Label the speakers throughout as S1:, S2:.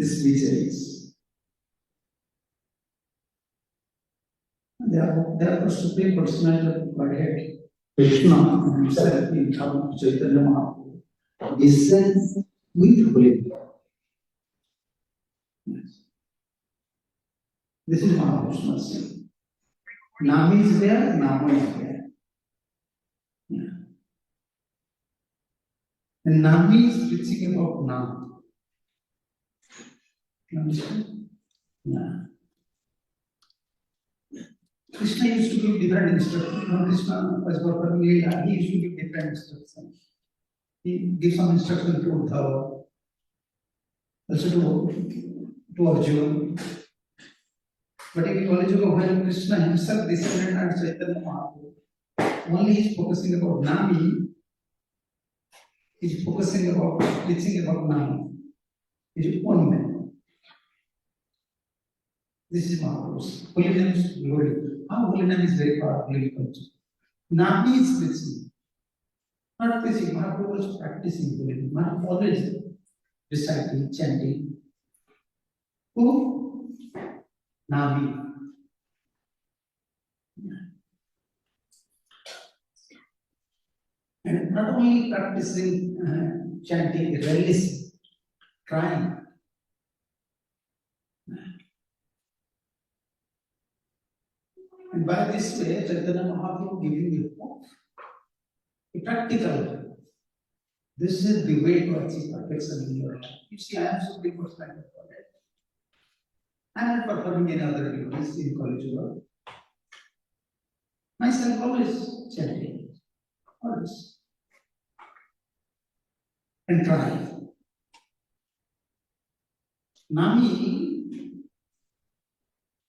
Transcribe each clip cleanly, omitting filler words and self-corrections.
S1: these vijays. They are the Supreme Personality of Godhead. Krishna himself in terms of Chaitanya Mahaprabhu is sent with Holy Ghost. Yes. This is Mahaprabhu's saying. Nam is there, Nama is there. Yeah. And Nami is preaching about Nam. Understand? Yeah. Krishna used to give different instructions. When Krishna was performing Leela, he used to give different instructions. He gives some instruction to Uddhava, also to Arjuna. But in Kali Yuga, when Krishna himself descended and Chaitanya Mahaprabhu, only he is focusing about Nami, he is focusing about preaching about Nami. He is one man. This is Mahaprabhu's. Holy name is glory. Our holy name is very powerful in culture. Nami is preaching. Not preaching, Mahaprabhu was practicing holy name. Mahaprabhu always reciting, chanting. Who? Nami. And not only practicing chanting, releasing, crying. And by this way, Chaitanya Mahaprabhu giving you hope. A practical. This is the way to achieve perfection in your life. You see, I am so big personality of Godhead. I am not performing any other duties in college work. Myself always chanting. Always. And trying. Nami,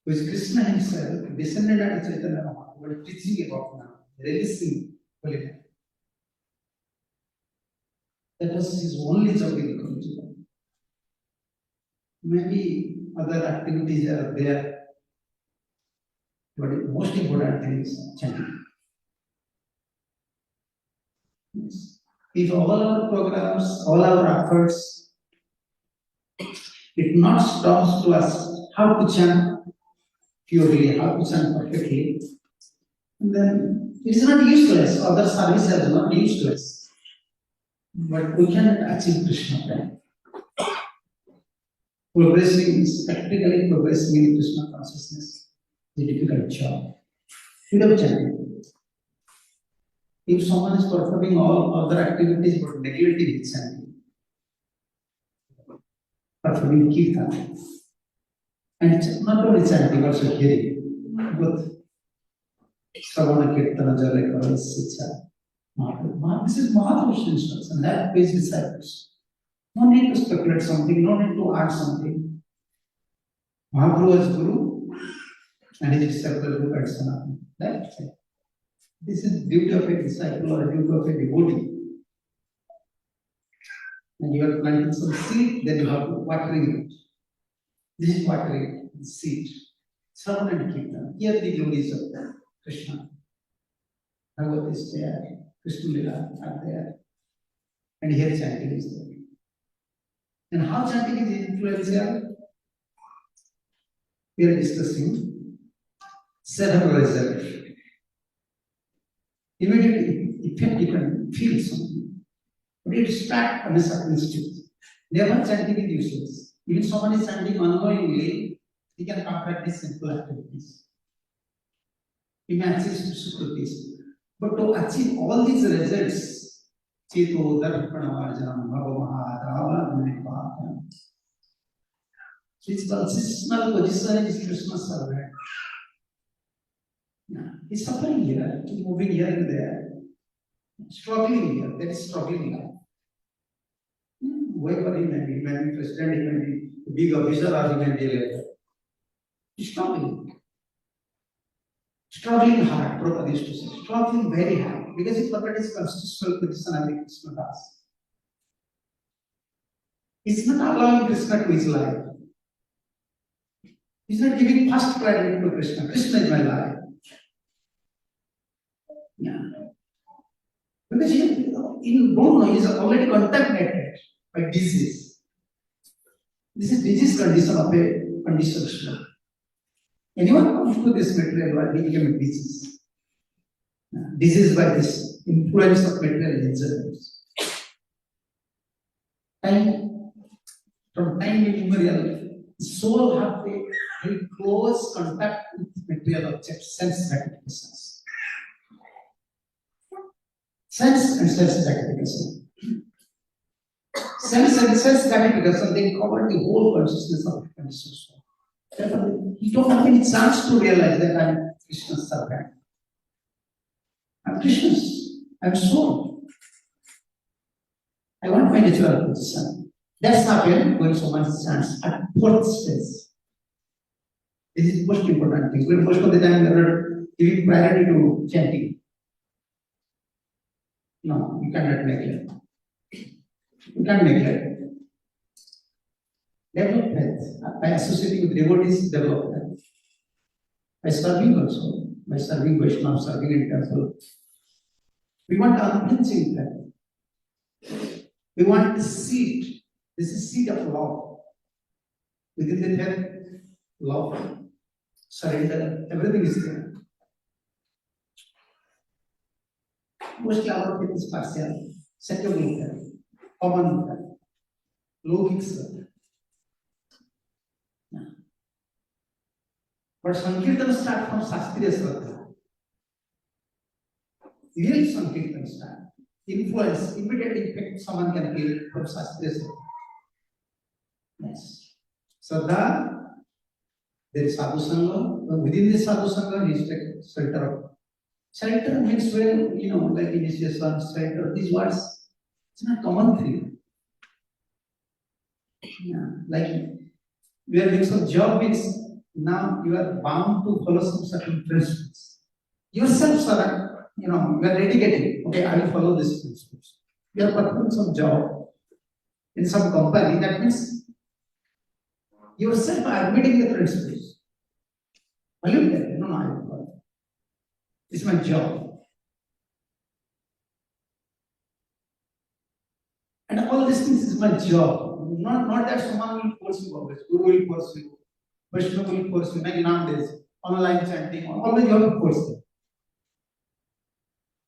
S1: who is Krishna himself, descended at Chaitanya Mahaprabhu, teaching about Nami, releasing holy name. That was his only job in the college. Maybe other activities are there, but the most important thing is chanting. Yes. If all our programs, all our efforts, it not stops to us how to chant purely, how to chant perfectly, then it is not useless. Other services are not useless. But we cannot achieve Krishna prema. Progressing is practically progressing in Krishna consciousness is a difficult job. Without chanting. If someone is performing all other activities but neglecting his chanting, performing kirtan, and not only chanting, also hearing, both Sravana Kirtana Jalekara Sikshashtakam. This is Mahaprabhu's instruction, that pays disciples. No need to speculate something, no need to add something. Mahaprabhu is Guru and his disciple Guru and Sanatana. That's it. This is the duty of a disciple or a duty of a devotee. And you are planting some seed, then you have to watering it. This is watering seed. Sravana and Kirtan. Here the glories of Krishna. Bhagavad is there, Krishna Lila are there. And here chanting is there. And how chanting is influential? We are discussing 7 results. Immediately, effect you can feel something. But it starts on a certain stage. Never chanting is useless. Even someone is chanting unknowingly, he can practice simple activities. He may achieve sukritis. But to achieve all these results, Chito, Darpanavarjanam, Bhavamaha, Dava, so its constitutional position is Krishna servant. Yeah. He's suffering here, moving here and there, struggling here, that is struggling life. Whoever he may be president, he may be a big officer, or he may be a leader. He's struggling. Struggling hard, Prabhupada used to say. Struggling very hard, because he forgot his constitutional position as Krishna das. He's not allowing Krishna to his life. He's not giving first priority to Krishna. Krishna is my life. Yeah. Because he is already contaminated by disease. This is disease condition of a conditioned soul. Anyone comes to this material world, he became a disease. Disease by this influence of material enjoyments. And from time immemorial, the soul have a very close contact with material objects, sense gratifications. Sense and sense gratification. Sense and sense gratification, they cover the whole consciousness of the conditioned soul. Therefore, you don't have any chance to realize that I am Krishna's servant. I am Krishna's. I am soul. I want my natural position. That's happened when someone stands at fourth stage. This is the most important thing. When most of the time we are giving priority to chanting. No, you cannot neglect. You can't neglect. Develop faith. By associating with devotees, develop faith. By serving also. By serving Vaishnava, serving in temple. We want unflinching faith. We want the seed. This is seed of love. Within the faith, love, surrender, everything is there. Mostly our faith is partial, secular faith, common faith, logic faith. But Sankirtan start from Shastriya Shraddha. Real Sankirtan start. Influence, immediate impact someone can feel from Shastriya Shraddha. Yes. Shraddha, there is Sadhu Sangha. Within this Sadhu Sangha, he is shelter of. Shelter means when, like initiation, shelter, these words, it's not common thing. Yeah. Like, we are doing some job means now you are bound to follow some certain principles. Yourself, sir, you are dedicated. Okay, I will follow these principles. You are performing some job in some company, that means yourself are admitting the principles. Will you tell? No, I will follow. It's my job. And all these things is my job. Not that someone will force you always. Guru will force you. Vaishnava will force you. Like nowadays, online chanting, always you have to force them.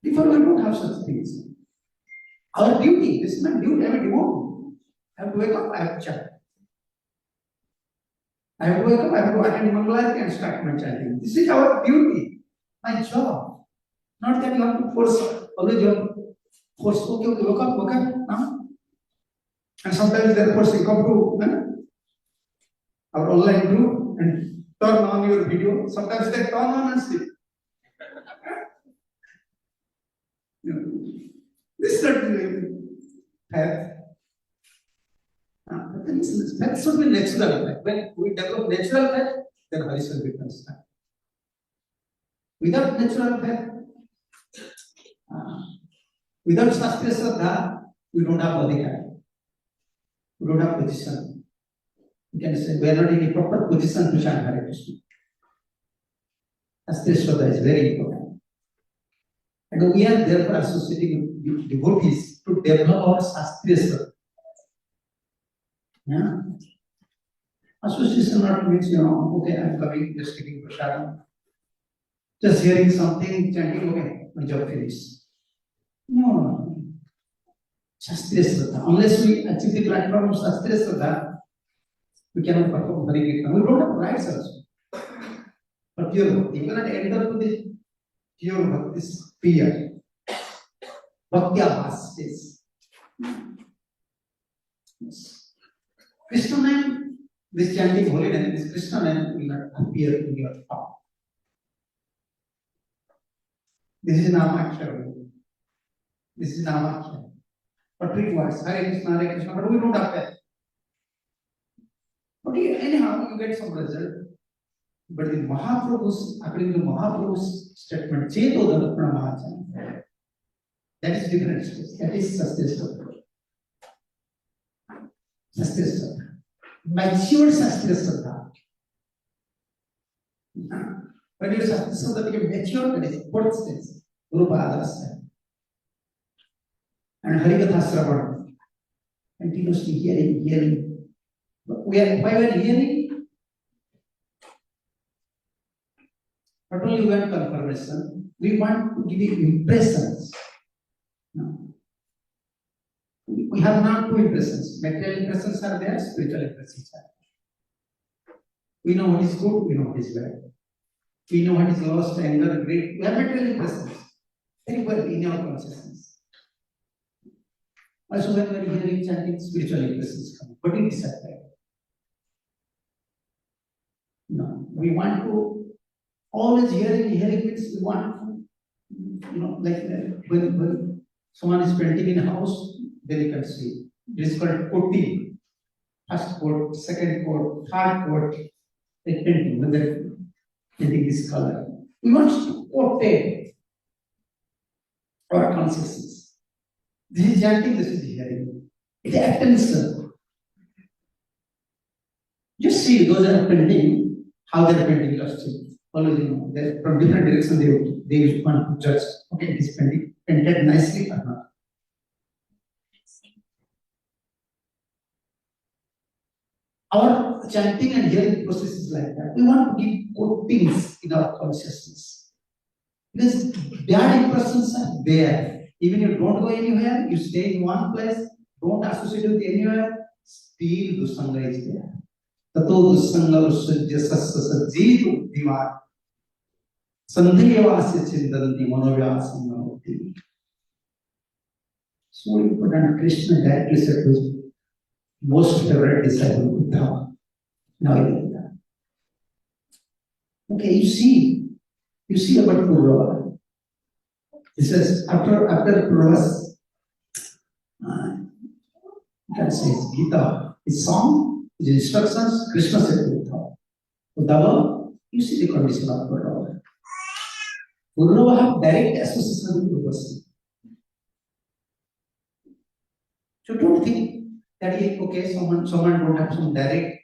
S1: Before we don't have such things. Our duty, this is my duty, I am a devotee. I have to wake up, I have to chant. I have to wake up, I have to attend Mangalarti and start my chanting. This is our duty, my job. Not that you have to force, always you have to force, okay, wake up, now. And sometimes they force you come to our online group and turn on your video. Sometimes they turn on and sleep. This is not faith. Faith should be natural faith. When we develop natural faith, then Harishwar becomes faith. Without natural faith, without Shastriya Shraddha, we don't have adhikar. We don't have position. You can say we are not in a proper position to chant Hare Krishna. Shastriya Shraddha is very important. And we are therefore associating with devotees to develop our Shastriya Shraddha. Yeah. Association not means, okay, I'm coming, just taking prasadam, just hearing something, chanting, okay, my job finished. No. Shastriya Shraddha. Unless we achieve the platform of Shastriya Shraddha, we cannot perform Hare Krishna. We don't have rights also. But pure bhakti, you cannot enter to this pure bhakti, this fear. Bhakti abhas is. Yes. Krishna name, this chanting holy name, this Krishna name will not appear in your tongue. This is Namakshara. This is Namakshara. But trick words, Hare Krishna, but we don't have that. But anyhow, you get some result. But the Mahaprabhu's, according to Mahaprabhu's statement, Cheto Dharapana Mahachan, that is different. That is Shastriya Shraddha. Shastriya Shraddha. Mature Shastriya Shraddha. When your Shastriya Shraddha became mature, that is fourth stage, Guru Padasya. And Harikatha Shravan, continuously hearing. Why we are hearing? Not only we want confirmation, we want to give you impressions. No. We have not two impressions. Material impressions are there, spiritual impressions are there. We know what is good, we know what is bad. We know what is lost, anger, greed. We have material impressions. Very well in our consciousness. Also, when we are hearing chanting, spiritual impressions come. But it is applied. No. We want to always hearing means we want to, like when someone is painting in a house, then you can see. It is called coating. First coat, second coat, third coat. Like painting, when they're painting this color. We want to coat our consciousness. This is chanting, this is hearing. It is attention. Just see those that are painting, how they are painting just always from different directions they want to judge. Okay, it is painted nicely or not. Our chanting and hearing process is like that. We want to give coatings in our consciousness. Because bad impressions are there. Even if you don't go anywhere, you stay in one place, don't associate with anywhere, still Dusanga is there. Tato Dusanga Usajya Sassasajitu Diva Sandhiyavasya Chindanti Manovyasanga. So important. Krishna directly said to his most favorite disciple Buddha. Now you get that. Okay, you see about Purava. He says after Purava's you can say it's Gita, his song, his instructions, Krishna said to Buddha. Uddhava, you see the condition of Purava. Purava have direct association with Purava. So don't think that someone don't have some direct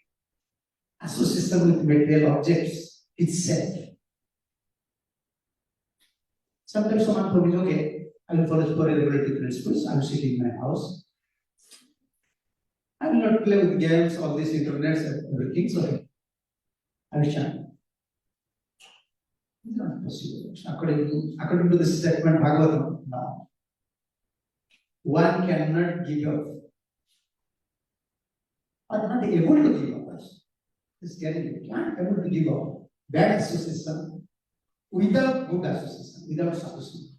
S1: association with material objects itself. Sometimes someone told me, okay, I will follow spirituality principles, I will sit in my house. I will not play with games, all these internets and everything, so I will chant. It's not possible. According to the statement Bhagavatam, no. One cannot give up. Or not able to give up. This guarantee, can't able to give up. Bad association without good association, without association.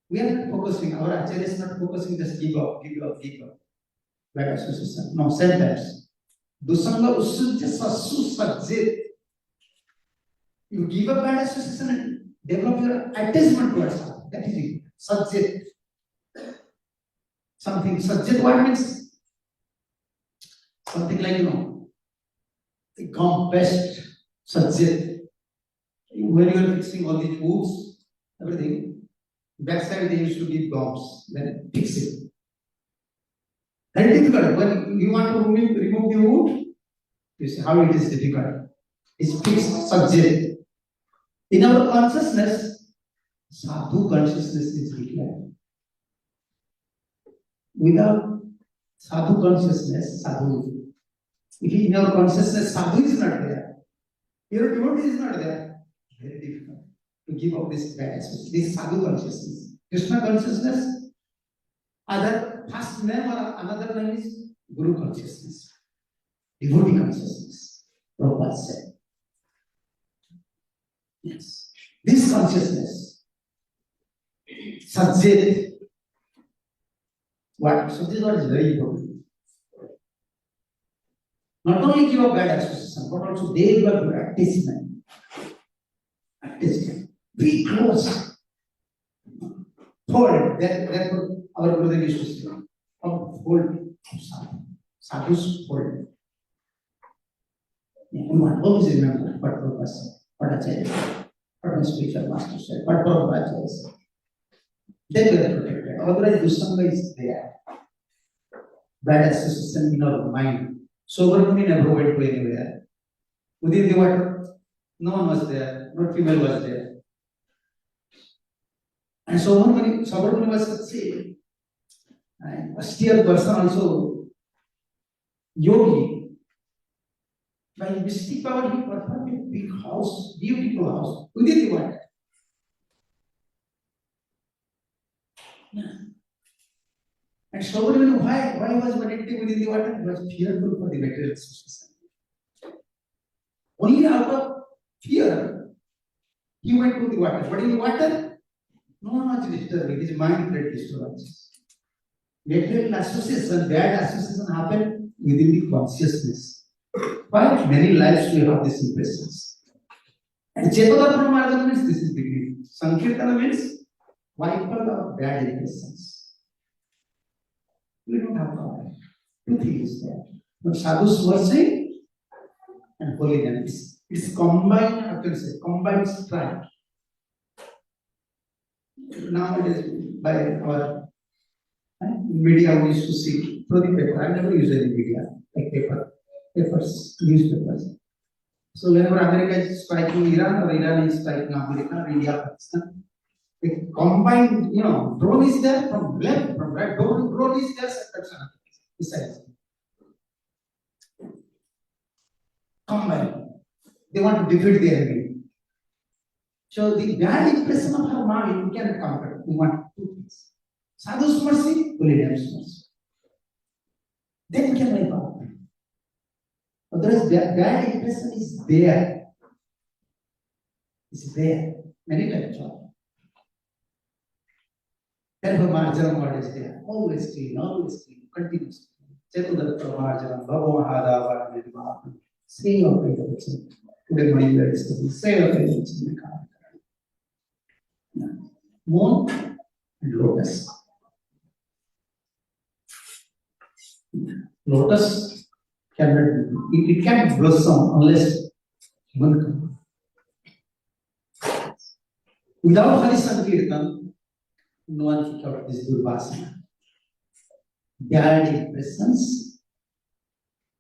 S1: We are not focusing, our Acharya is not focusing, just give up. Bad association. No, sometimes. Dusanga usujya sasu sajjit. You give up bad association and develop your attachment towards something. That is it. Sajjit. Something. Sajjit, what means? Something like, the compassed sajjit. When you are fixing all these woods, everything, backside they used to give gums, then fix it. Very difficult. When you want to remove the wood, you see how it is difficult. It's fixed sajjit. In our consciousness, sadhu consciousness is declared. Without sadhu consciousness, sadhu. If in our consciousness sadhu is not there, your devotee is not there, very difficult to give up this bad aspect, this sadhu consciousness. Krishna consciousness, other first name or another name is Guru consciousness, devotee consciousness. Prabhupada said. Yes. This consciousness, Sajjit. What? So this one is very important. Not only give up bad association, but also they give up your attachment. Attachment. Be close. Hold. Therefore, our brother used to say, hold. Sadhus hold. Yeah, we want always remember what Prabhupada said, what Acharya said, what my spiritual master said, what Prabhupada said. Then we are protected. Otherwise, Dusanga is there. Bad association in our mind. Sober Muni never went to anywhere. Within the water, no one was there, no female was there. And Sober Muni was such a austere person also. yogi, by mystic power, he performed a big house, beautiful house, within the water. Yeah. And Shobhanu, why was Vanity within the water? He was fearful for the material society. Only out of fear, he went to the water. But in the water, no one was disturbing. His mind led disturbances. Material association, bad association happen within the consciousness. Why? Many lives we have these impressions. And Chetana Pramarjana means this is beginning. Sankirtana means wiper of bad impressions. We don't have power. Two things there. But Sadhu's mercy and holiness. It's combined, I can say, combined strength. Nowadays, by our media, we used to see through the paper. I never use any media, like papers, newspapers. So whenever America is striking Iran or Iran is striking America or India, Pakistan, a combined, drone is there from left, from right, drone is there, besides. Combined. They want to defeat the enemy. So the bad impression of her mind we cannot conquer. We want two things. Sadhu's mercy, holiness mercy. Then we can wipe out. Otherwise, bad impression is there. It's there. Many times. Therefore, marjana word is there. Always clean, continuously. Chetudara marjana, bhava mahada varnidva. Say your way of it. Today morning we are discussing. Say your way of it. Moon and lotus. Lotus cannot, it can't blossom unless human comes. Without Hari Sankirtan, no one can out this Durvasana. Bad impressions,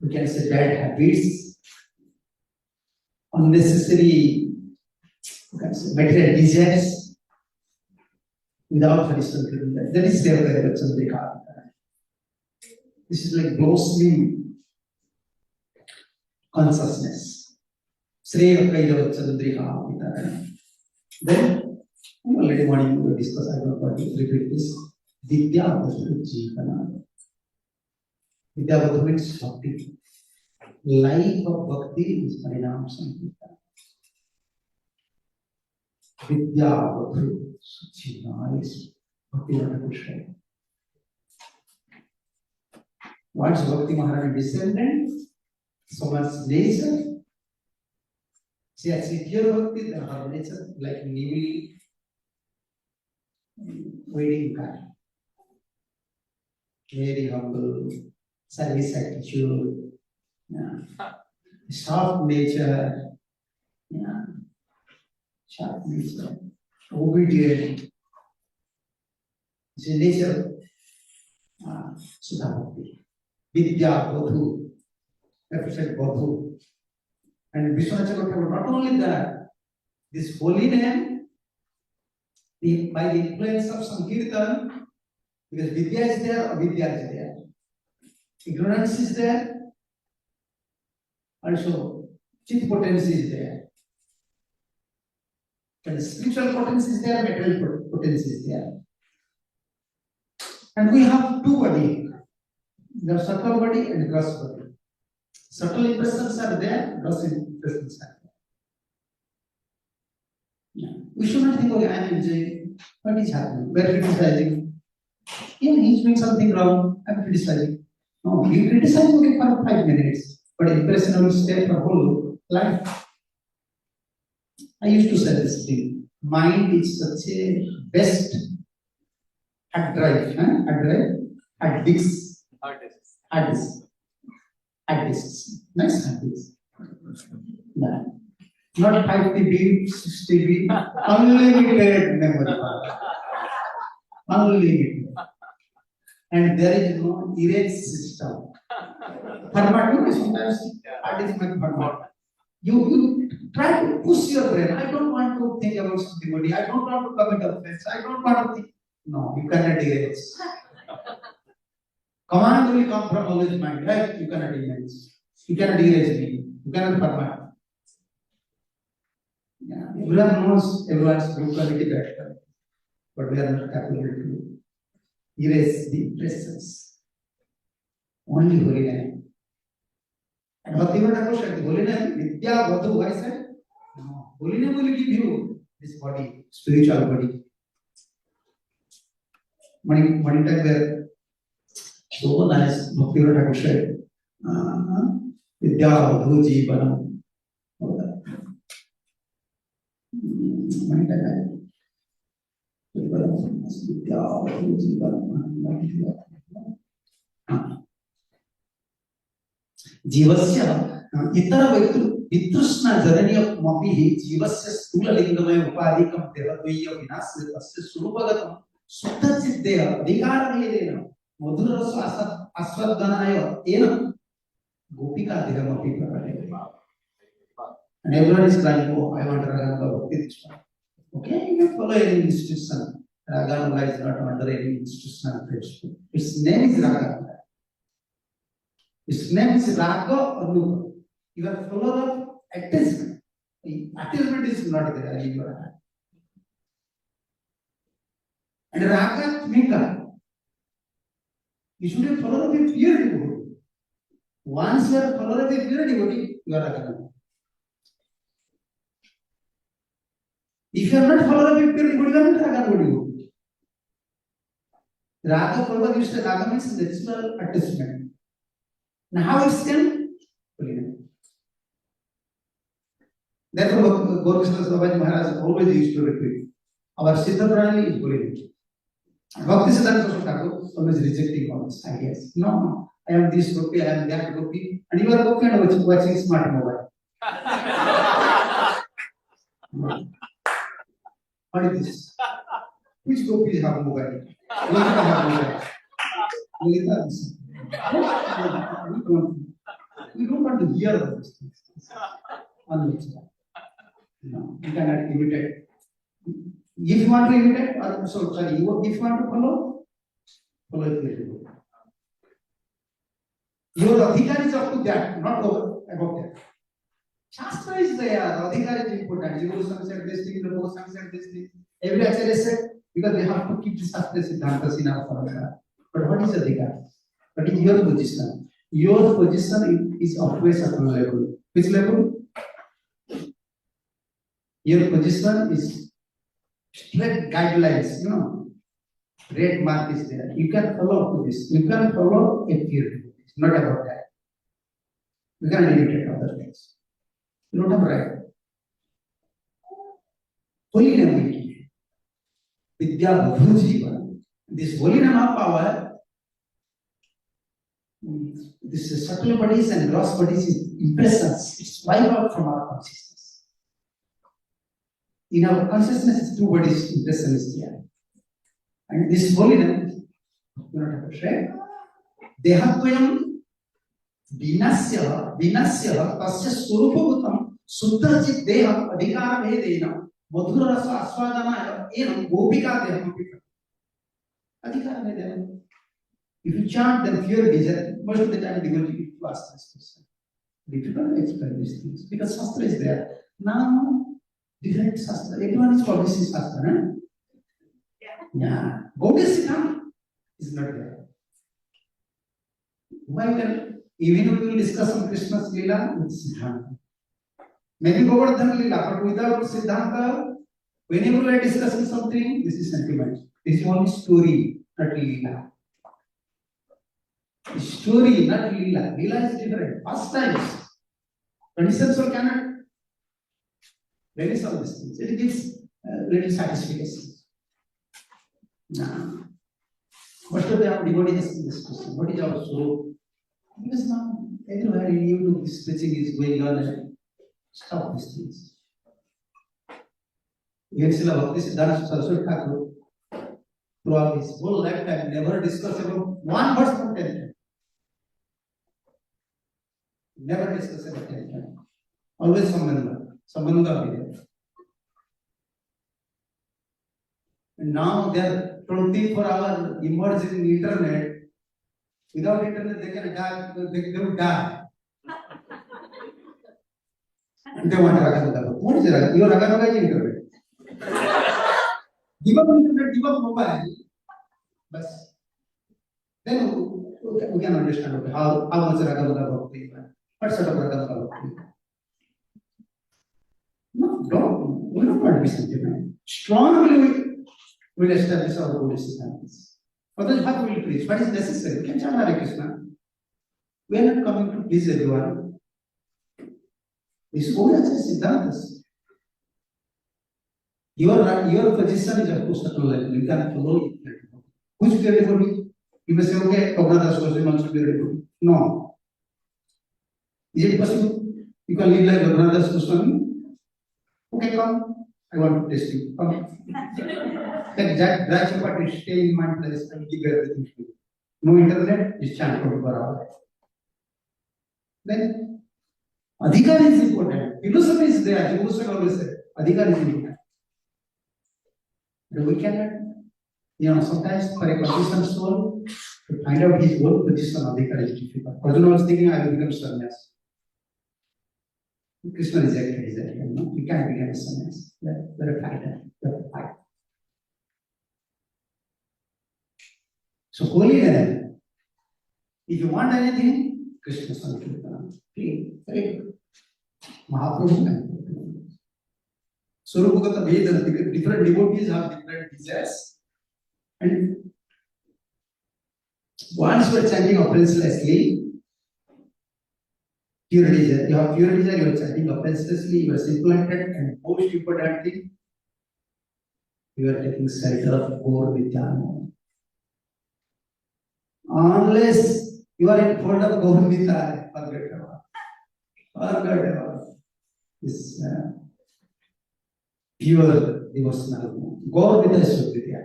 S1: we can say bad habits, unnecessary, we can say material desires. Without Hari Sankirtan, that is their way of Chandrika. This is like blossoming consciousness. Sreya Kaidava Chandrika. Then, already morning we discussed, I don't want to repeat this. Vidya Bhakti Jivana. Vidya Bhakti means bhakti. Life of bhakti is Parinam Sankirtan. Vidya Bhakti Jivana is Bhakti Krishna. What's Bhakti Maharani descendant? So much nature. She has pure bhakti, then her nature like newly wedding guy. Very humble, service attitude, soft nature, sharp nature, obedient. It's a nature of Sudha Bhakti. Vidya Bodhu, represent Bodhu. And Vishwanath Chakravarti, not only that, this holy name, by the influence of Sankirtan, because Vidya is there, Avidya is there. Ignorance is there, also Chit potency is there. And spiritual potency is there, material potency is there. And we have two bodies. The subtle body and gross body. Subtle impressions are there, gross impressions are there. We should not think, okay, I am enjoying. What is happening? We are criticizing. Even he is doing something wrong, I am criticizing. No, you criticize only for 5 minutes, but impression will stay for whole life. I used to say this thing. Mind is such a best hard drive, hard disk. Hard disks. Nice hard disks. No. Not 5 TB, 6 TB, unlimited memory. Unlimited. And there is no erase system. Format, sometimes hard disk may format. You try to push your brain. I don't want to think about somebody. I don't want to commit offense. I don't want to think. No, you cannot erase. Command will come from always mind, right? You cannot erase. You cannot erase me. You cannot format. Yeah, everyone knows everyone's good quality, bad quality, but we are not capable to erase the impressions. Only holy name. And what even I said, holy name, Vidya Vadhu, why said? No, holy name will give you this body, spiritual body. One time where so nice, Bhakti Thakur said, Vidya Vadhu Jeevanam. One time Vidya Vadhu Jeevanam. जीवस्य इतर वितृष्ण जननीय मपि जीवस्य स्थूललिंगमय उपाधिकं देहद्वय्य विनाश्य तस्य स्वरूपगतं शुद्धचित्तेय अधिकारभेदेन मधुररस आस्वादनाय येन गोपिका देहमपि प्रकटयति. And everyone is crying, oh, I want Raga Bhakti Krishna. Okay, you can follow any institution. Raga is not under any institutional principle. Its name is Raga. Its name is Raga or Nuga. You are full of attachment. Attachment is not there in your heart. And Raga Mika. You should be follower of a pure devotee. Once you are a follower of a pure devotee, you are Raga. If you are not follower of a pure devotee, you are not Raga devotee. Raga Prabhupada used to Raga means natural attachment. Now, how it's done? Therefore, Goloka Babaji Maharaj always used to repeat, our Siddha Pranali is holy. Bhakti Siddhanta Thakur always rejecting all these ideas. No, I am this gopi, I am that gopi, and you are gopi and watching smart mobile. What is this? Which gopi have mobile? Goloka have mobile. Goloka is. We don't want to hear about these things. No, you cannot imitate. If you want to imitate, if you want to follow it. Your adhikar is up to that, not above that. Shastra is there, the adhikar is important. Guru said this thing, the Guru said this thing. Every acharya said, because we have to keep the Shastra Siddhantas in our paramita. But what is adhikar? What is your position? Your position is always at one level. Which level? Your position is straight guidelines, red mark is there. You can follow to this. You can follow a pure. It's not about that. You can imitate other things. You don't have right. Holy name will give. Vidya Vadhu Jeevan. This holy name of power, this subtle bodies and gross bodies impressions, it's wiped out from our consciousness. In our consciousness, two bodies impression is there. And this holiness, you don't have to share. Dehattvayam vinasya tasya swarupagutam suddhachit deham adhikara bhedena madhura rasa aswadanaya enam gopika deham apika. Adhikara bhedena. If you chant, then fear desire. Most of the time, devotee to ask this question. Difficult to explain these things because Shastra is there. Now, different Shastra. Everyone is publishing Shastra, right? Yeah. Gaudiya Siddhanta is not there. Why can even if we will discuss on Krishna's Leela with Siddhanta? Maybe Govardhan Leela, but without Siddhanta, whenever we are discussing something, this is sentiment. This is only story, not Leela. Story, not Leela. Leela is different. Pastimes. Conditions cannot release all these things. It gives little satisfaction. Now, most of the devotee asking this question. What is our soul? Because now, everywhere in YouTube, this preaching is going on and stop these things. Even Srila Bhakti Siddhanta Saraswati Thakur, throughout his whole lifetime, never discussed about one verse from 10th. Never discuss about 10th. Always Sambandha be there. And now they are 24 hours immersed in the internet. Without internet, they can die. They will die. And they want Raga. What is Raga? Your Raga is internet. Give up internet, give up mobile. But then we can understand okay, how much Raga Bhakti, what sort of Raga Bhakti. No, don't. We don't want to be sentimental. Strongly we will establish our Buddhist standards. Otherwise, how will we preach? What is necessary? We can chant Hare Krishna. We are not coming to please everyone. This Buddha says Siddhantas. Your position is of course acknowledged. You can follow it. Who is purely for me? You may say, okay, Prabhupada was also purely for me. No. Is it possible? You can live like Prabhupada Goswami? Okay, come. I want to test you. Come. That dry chapati, stay in my place and give everything to you. No internet, is chant for Then, Adhikar is important. Philosophy is there. The Goswami always said, Adhikar is important. But we cannot, sometimes for a consistent soul, to find out his own position, Adhikar is difficult. Arjuna was thinking, I will become sannyas. Krishna rejected his idea. No, you can't become a sannyas. You're a fighter. You're a fighter. So, holy man, if you want anything, Krishna Sankirtana. Very good. Mahaprabhu. Surabhugata Vedas, different devotees have different desires. And once you are chanting offenselessly, pure desire, you have pure desire, you are chanting offenselessly, you are simple-hearted, and most important thing, you are taking shelter of Gaur Vidya. Unless you are in front of Gaur Vidya, forget about it. This pure devotional. Gaur Vidya is Vidya.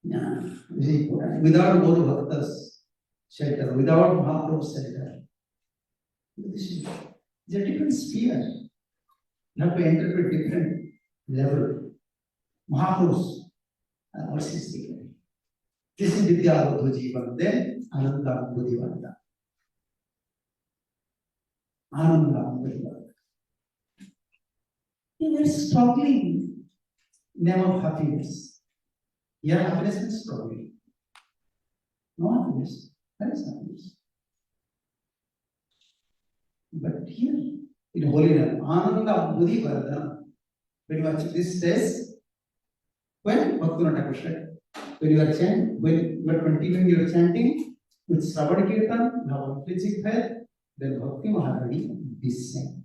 S1: Yeah, very important. Without Gaur Bhaktas shelter, without Mahaprabhu's shelter, this is a different sphere. You have to enter to a different level. Mahaprabhu's what is different. This is Vidya Avadho Jivan, then Ananda Buddhivanda. Ananda Buddhivanda. We are struggling in the name of happiness. Here, happiness is struggling. No happiness. That is happiness. But here, in holy name, Ananda Buddhivanda, when you achieve this stage, when Bhaktivinoda Thakur said, when you are chanting, when you are continuing your chanting with Shravan Kirtan, you have a physical faith, then Bhakti Maharani descend.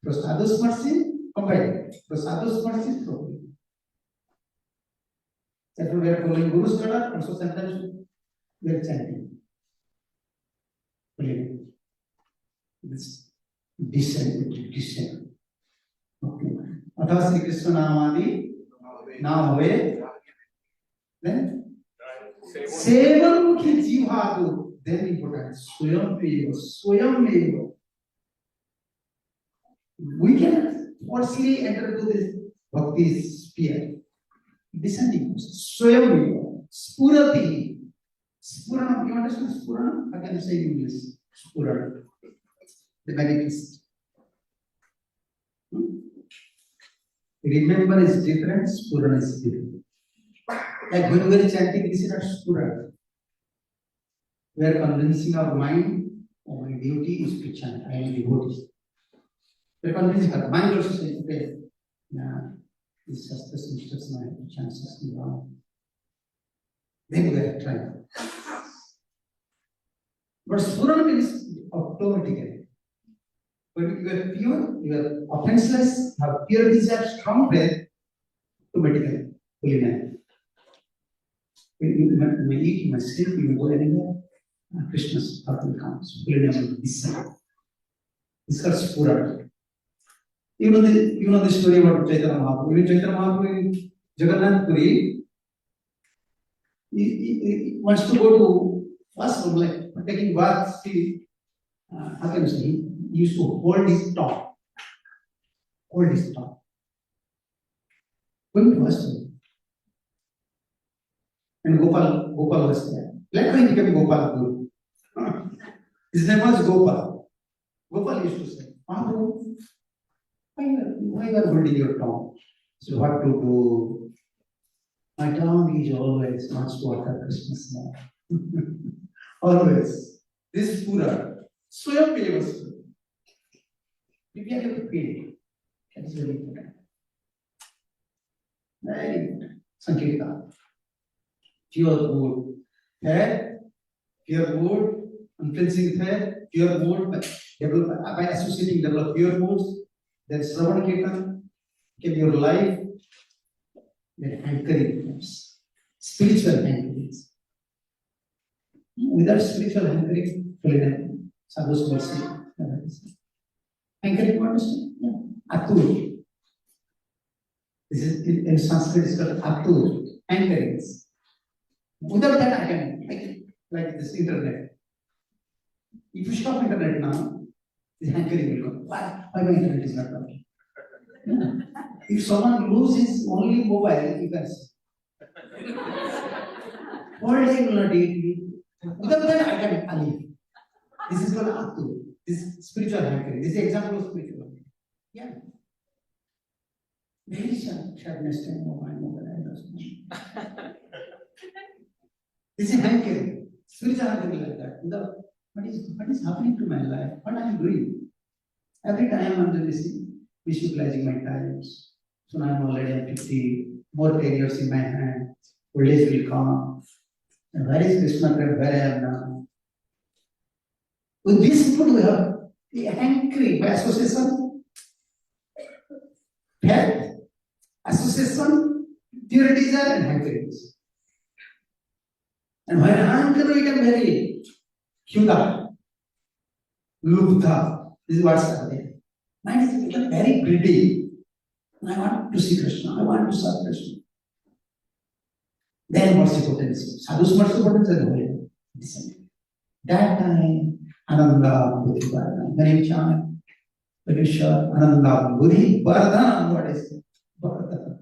S1: Prasadus mercy, combined. Prasadus mercy is properly. Therefore, we are following Guru's order, also sometimes we are chanting. This descend. Okay. Atha Sri Krishna Namadi, now away. Then Sevan ki jivhatu, then important. Swayam Meva. We can forcefully enter into this bhakti sphere. Descending. Swayam Meva. Spurati. Spuranam. You understand Spuranam? How can you say in English? Spuranam. The manifest. Remember is different, Spurana is different. Like when we are chanting, this is not Spurana. We are convincing our mind, oh, my duty is to chant, I am devotee. We are convincing our mind also says, okay, this Shastra's instruction, I have to chant something wrong. Then we are trying. But Spurana is automatically. When you are pure, you are offenseless, have pure desire, strong faith, automatically, holy man. When you eat, you must sleep, you go anywhere, Krishna's heart will come. Holy man will descend. This is called Spurana. You know the story about Chaitanya Mahaprabhu. When Chaitanya Mahaprabhu in Jagannath Puri, he wants to go to first one, like taking baths, how can you say? He used to hold his tongue. Hold his tongue. Going to first one. And Gopal was there. Later he became Gopal Guru. His name was Gopal. Gopal used to say, Mahaprabhu, why you are holding your tongue? So what to do? My tongue is always much water Christmas now. Always. This is Pura. Swayam Peyavastu. Maybe I have to pay. That is very important. Very important. Sankirtan. Pure wood. Hair, pure wood, uncleansing hair, pure wood, by associating develop pure woods, then Shravan Kirtan, can your life, then hankering becomes spiritual hankerings. Without spiritual hankering, sadhu's mercy. Hankering, you understand? Yeah. Atur. This is in Sanskrit is called Atur, hankerings. Without that, I can like this internet. If you stop internet now, the hankering will come. Why my internet is not working? Yeah. If someone loses only mobile, you can see. All day will not eat. Without that, I can leave. This is called Atu. This is spiritual hankering. This is an example of spiritual hankering. Yeah. Very sadness and mobile. This is hankering. Spiritual hankering like that. What is happening to my life? What I am doing? Every time I am doing this, visualizing my times. So now I am already at 50, more 10 years in my hand. Old age will come. And where is Krishna? Where I am now? With these people, we have the hankering by association, health, association, pure desire, and hankerings. And when hankering, we can vary. Hyuda, Lubdha, this is what's happening. Mind is become very greedy. I want to see Krishna, I want to serve Krishna. Then mercy potency. Sadhu's mercy potency is the holy. That time, Ananda Buddhi Vardhan. When you chant, when you shout, Ananda Buddhi Vardhan, what is it? Vardhan.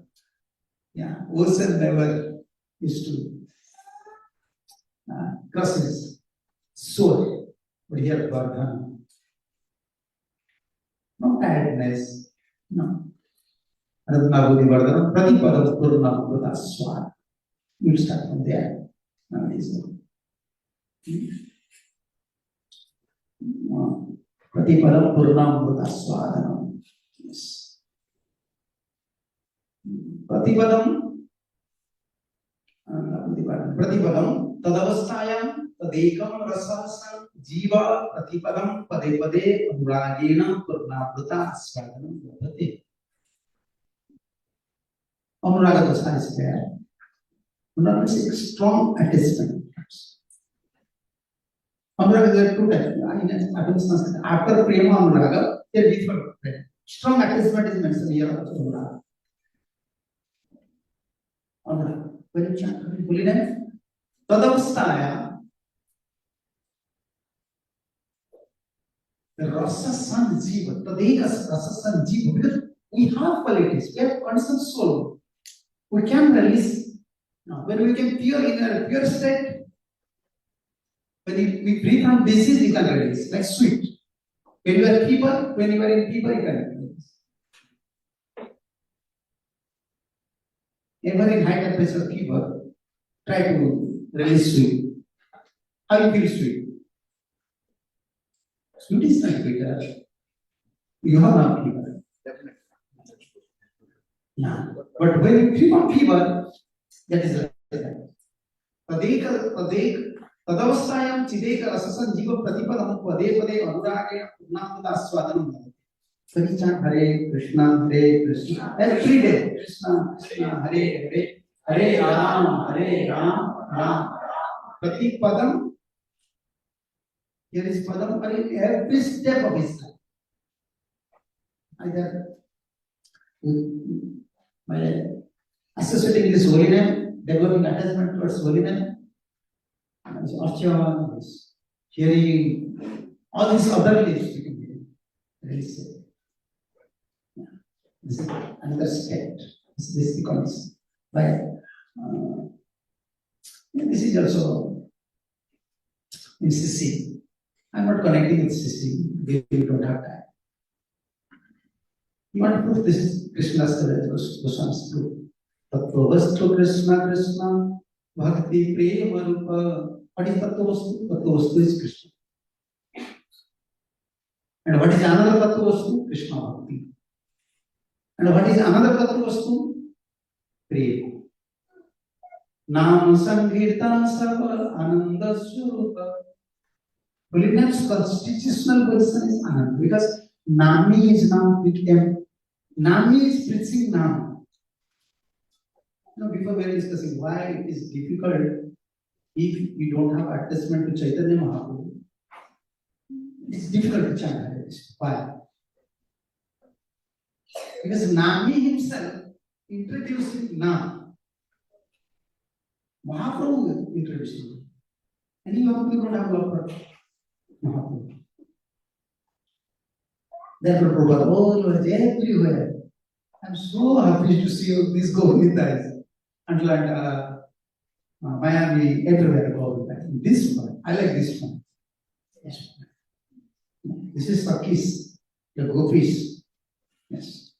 S1: Yeah, ocean never used to cross his soul, but here Vardhan. No tiredness, no. Ananda Buddhi Vardhan, Pratipada Purna Buddha Swat. You start from there. Now it is Pratipadam Purnam Buddha Swadhanam. Yes. Pratipadam Tadavastayam Tadekam Rasasam Jiva Pratipadam Pade Pade Anuragena Purnabhuta Swadhanam Bhavati. Anuraga Dasa is there. Anuraga is a strong attachment. Anuraga there are two types. After Prema Anuraga, there are different. Strong attachment is mentioned here also Anuraga. Anuraga. When you chant, holiness, Tadavastaya, the Rasa San Jiva, Tadeka Rasa San Jiva, because we have qualities, we have constant soul. We can release. Now, when we can pure in a pure state, when we breathe on disease, we can release, like sweet. When you are fever, when you are in fever, you can release. Ever in high temperature fever, try to release sweet. How you feel sweet? Sweet is not bitter. You have no fever. Yeah. But when you feel on fever, that is right. Tadavastayam Chideka Rasasan Jiva Pratipadam Pade Pade Anurage Purnamada Swadhanam. So we chant Hare Krishna every day. Krishna Krishna Hare Hare Hare Ram Ram. Pratipadam. Here is Padam in every step of his life. Either by associating this holy name, developing attachment towards holy name, Archana, hearing, all these other lives you can do. Really say. Yeah. This is another step. This is the condition. But this is also in CC. I'm not connecting with CC. We don't have time. You want to prove this is Krishna's Goswami's proof. Tattva Krishna Krishna Bhakti Prema Rupa. What is Tattva Vastu? Tattva Vastu is Krishna. And what is another Tattva Vastu? Krishna Bhakti. And what is another Tattva Vastu? Prema. Nam Sankirtan Sava Ananda Swarupa. Holiness constitutional position is Ananda because Nami is now with them. Nami is preaching Nam. Before we are discussing why it is difficult if we don't have attachment to Chaitanya Mahaprabhu. It's difficult to chant this. Why? Because Nami himself introduced Nam. Mahaprabhu introduced him. And you don't have love for Mahaprabhu. Therefore, Prabhupada, all over everywhere. I'm so happy to see these Govindais. Atlanta, Miami, everywhere Govinda. This one, I like this one. This is Sakis, the gopis. Yes.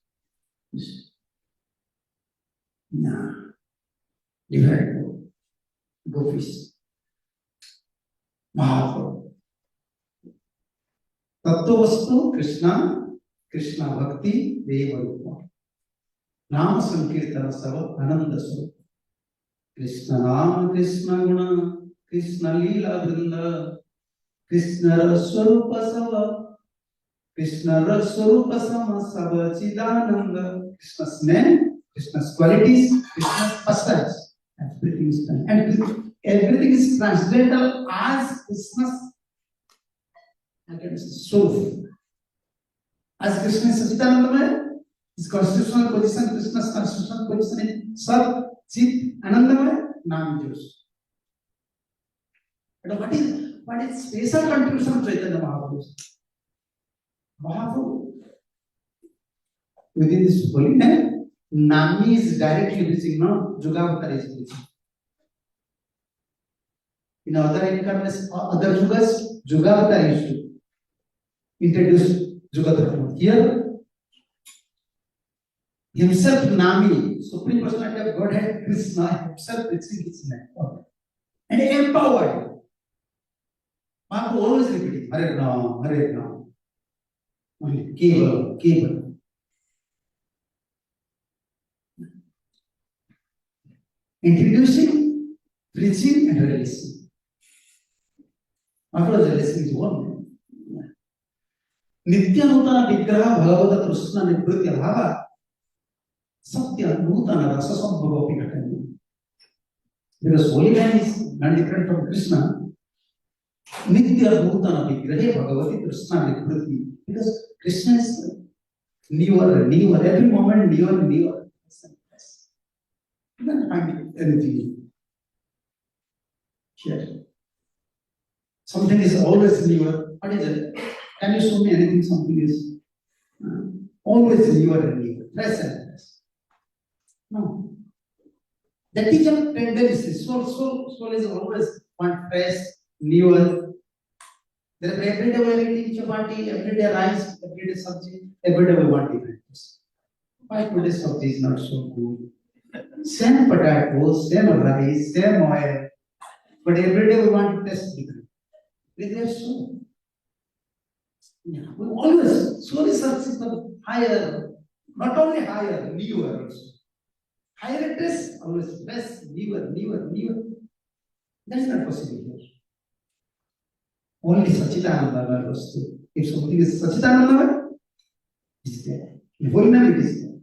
S1: Nah. Different gopis. Mahaprabhu. Tattva Vastu Krishna, Krishna Bhakti, Deva Rupa. Nama Sankirtana Sava Ananda Sava. Krishna Nama, Krishna Guna, Krishna Leela Vrinda, Krishna Raswarupa Sava, Krishna Raswarupa Sama Sava Chidananda. Krishna's name, Krishna's qualities, Krishna's pastimes. Everything is done. And everything is transcendental as Krishna's soul. As Krishna is Sachidanandamaya, his constitutional position, Krishna's constitutional position in Sat, Chit, Anandamaya, Nam Jyosh. But what is special contribution of Chaitanya Mahaprabhu? Mahaprabhu, within this holy name, Nami is directly preaching, no? Jugavatara is preaching. In other incarnations, other Jugas, Jugavatara used to introduce Jugadharma. Here, himself Nami, Supreme Personality of Godhead, Krishna himself preaching his name. And empowered. Mahaprabhu always repeating, Hare Ram, Hare Ram. Only Keval. Introducing, preaching, and releasing. Mahaprabhu's releasing is one. Nitya Nutana Vigraha Bhagavata Krishna Nibhritya Bhava Satya Nutana Rasa Sambhava Pikatani. Because holy man is not different from Krishna. Nitya Nutana Vigraha Bhagavati Krishna Nibhritya. Because Krishna is newer, every moment newer. You can't find anything here. Something is always newer. What is it? Can you show me anything? Something is always newer and newer, fresh and fresh. No. The teacher tendency, soul is always one fresh, newer. There every day we are eating chapati, every day rice, every day sabji, every day we want different things. Why today's sabji is not so good? Same potatoes, same rice, same oil, but every day we want to taste different. With their soul. Yeah, we always slowly searching for higher, not only higher, newer also. Higher taste, always best, newer. That is not possible here. Only Sachidananda Vastu. If something is Sachidananda, it is there. In holy name, it is there.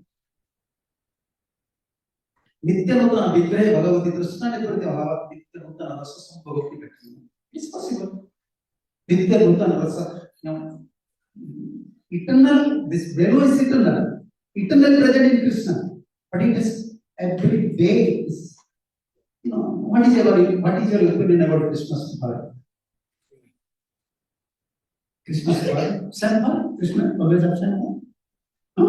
S1: Nityanutana Vigraha Bhagavati Krishna Nibhritya Bhava Nityanutana Rasa Sambhava Pikatani. It is possible. Nityanutana Rasa. Now, eternal, this value is eternal, eternally present in Krishna, but it is every day. Is, what is your opinion about Krishna's heart? Krishna's heart, same heart. Krishna always have same heart. No?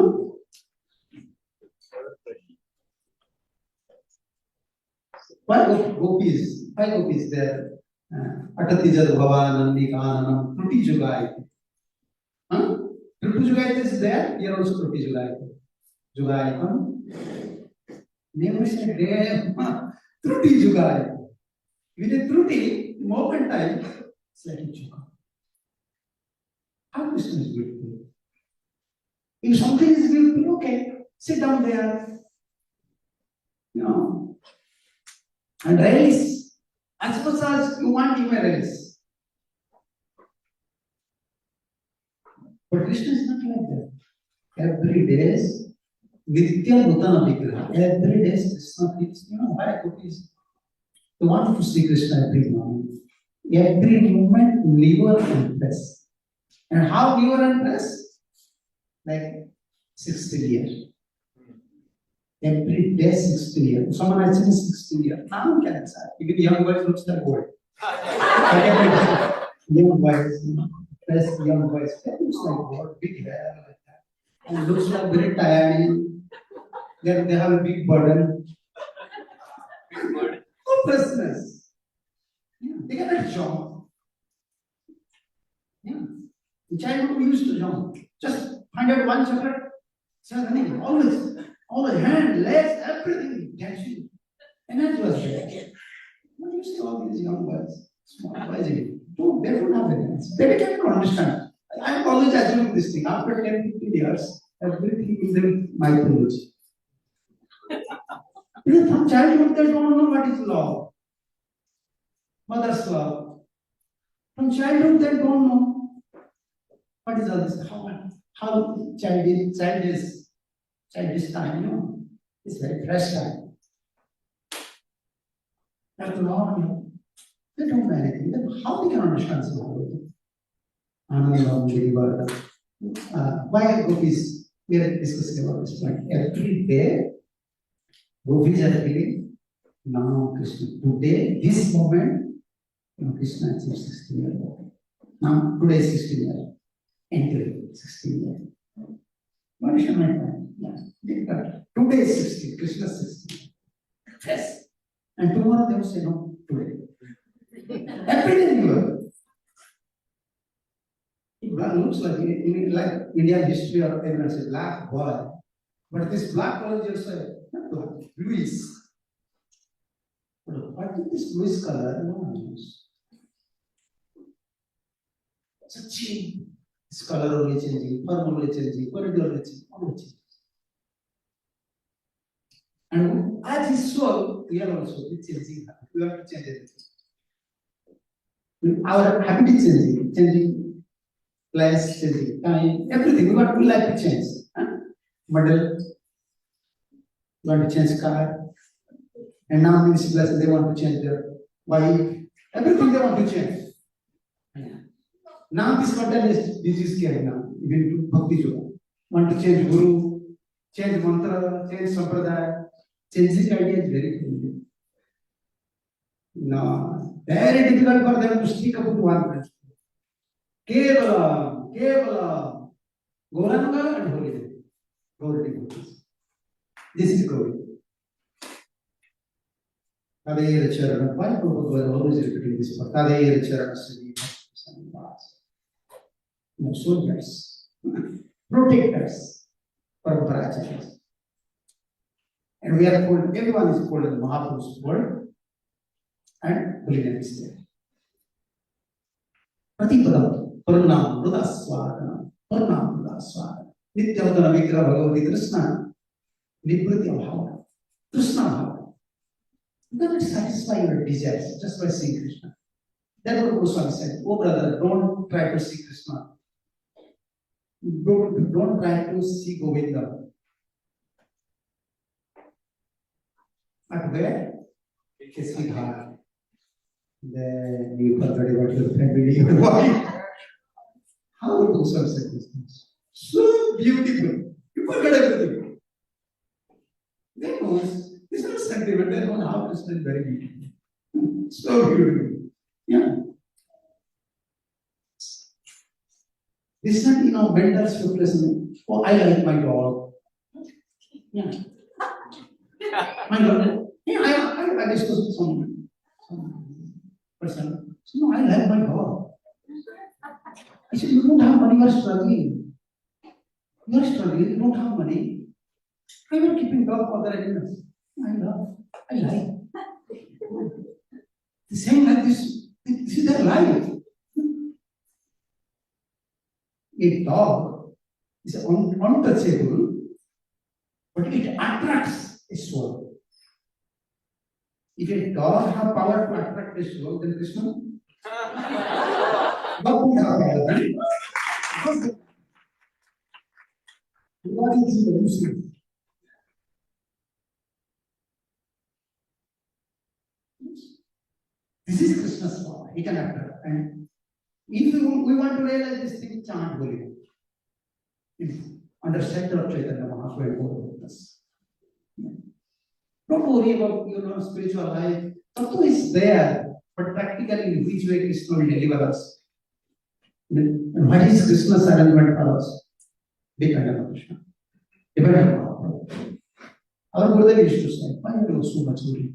S1: Why gopis there? Atati jad bhavanandi kananam truti jugayate. Truti jugayate is there, here also truti jugayate. Jugayate. Never said there, truti jugayate. With a truti, moment time, it's like a juga. How Krishna is beautiful. If something is beautiful, okay, sit down there, and raise. As much as you want, you may raise. But Krishna is not like that. Every day is Nitya Nutana Vigraha. Every day is Krishna feels, why cookies? You want to see Krishna every morning. Every moment, never and press. And how never and press? Like 60 years. Every day 60 years. Someone has seen 60 years. Now you can say, even young boys looks like old. Young boys, press young boys. That looks like old, big hair like that. And looks like very tired. Then they have a big burden. Hopelessness. Yeah, they cannot jump. Yeah. In childhood we used to jump. Just find out one chocolate, start running. Always hand, legs, everything catching. Energy was there. What do you see all these young boys? Small boys, they don't have energy. They cannot understand. I'm always assuming this thing. After 10, 15 years, everything is in mythology. Because from childhood, they don't know what is love. Mother's love. From childhood, they don't know what is all this. How childish time, it's very fresh time. After all, they don't know anything. Then how they can understand something? Why gopis? We are discussing about this point. Every day, gopis are feeling, now Krishna. Today, this moment, Krishna achieves 16 years. Now, today is 16 years. Entry, 16 years. What is my point? Yeah. Today is 16, Krishna is 16. Yes. And tomorrow they will say, no, today. Every day you are. It looks like Indian history or everyone says black boy. But this black boy just say, not black, Louis. What is this Louis color? No one knows. It's a change. This color only changing, form only changing, quality only changing, all changes. And as his soul, we are also changing. We have to change everything. Our habit is changing place, changing time, everything. We like to change. Model, we want to change car. And now in this class, they want to change their wife. Everything they want to change. Now this content is scary now. Even to Bhakti Yoga. Want to change Guru, change mantra, change sampradaya. Changing idea is very difficult. No, very difficult for them to stick up to one principle. Kevala, Goranga and Holy. Holy. This is Gauri. Tadayera Charana. Why Prabhupada always repeating this part? Tadayera Charana Siddhi. No soldiers, protectors, Paramparacharyas. And we are called, everyone is called in the Mahaprabhu's word, and holiness is there. Pratipadam, Purnam, Rudaswadana, Purnam, Rudaswadana. Nityavadana Vigra Bhagavati Krishna, Nibriti Bhava, Krishna Bhava. You cannot satisfy your desires just by seeing Krishna. That's what Goswami said. Oh brother, don't try to see Krishna. Don't try to see Govinda. But where? His heart. Then you forget about your family, your wife. How would Goswami say this? So beautiful. You forget everything. They know this is sentiment. They know how Krishna is very beautiful. So beautiful. Yeah. This is not, mental speculation. Oh, I like my dog. Yeah. My dog. Yeah, I discussed with some person. No, I like my God. I said, you don't have money, you are struggling. You are struggling, you don't have money. I am keeping dog for other animals. I love, I like. The same like this is their life. A dog is untouchable, but it attracts a soul. If a dog have power to attract a soul, then Krishna, dog would have power, right? Because what is the use? This is Krishna's power. He can attract. And if we want to realize this thing, chant Goloka. It's under center of Chaitanya Mahaprabhu. Don't worry about spiritual life. Tattva is there, but practically in which way Krishna will deliver us. And what is Krishna's arrangement for us? Depend on Krishna. Depend on Mahaprabhu. Our Gurudev used to say, why do you do so much worry?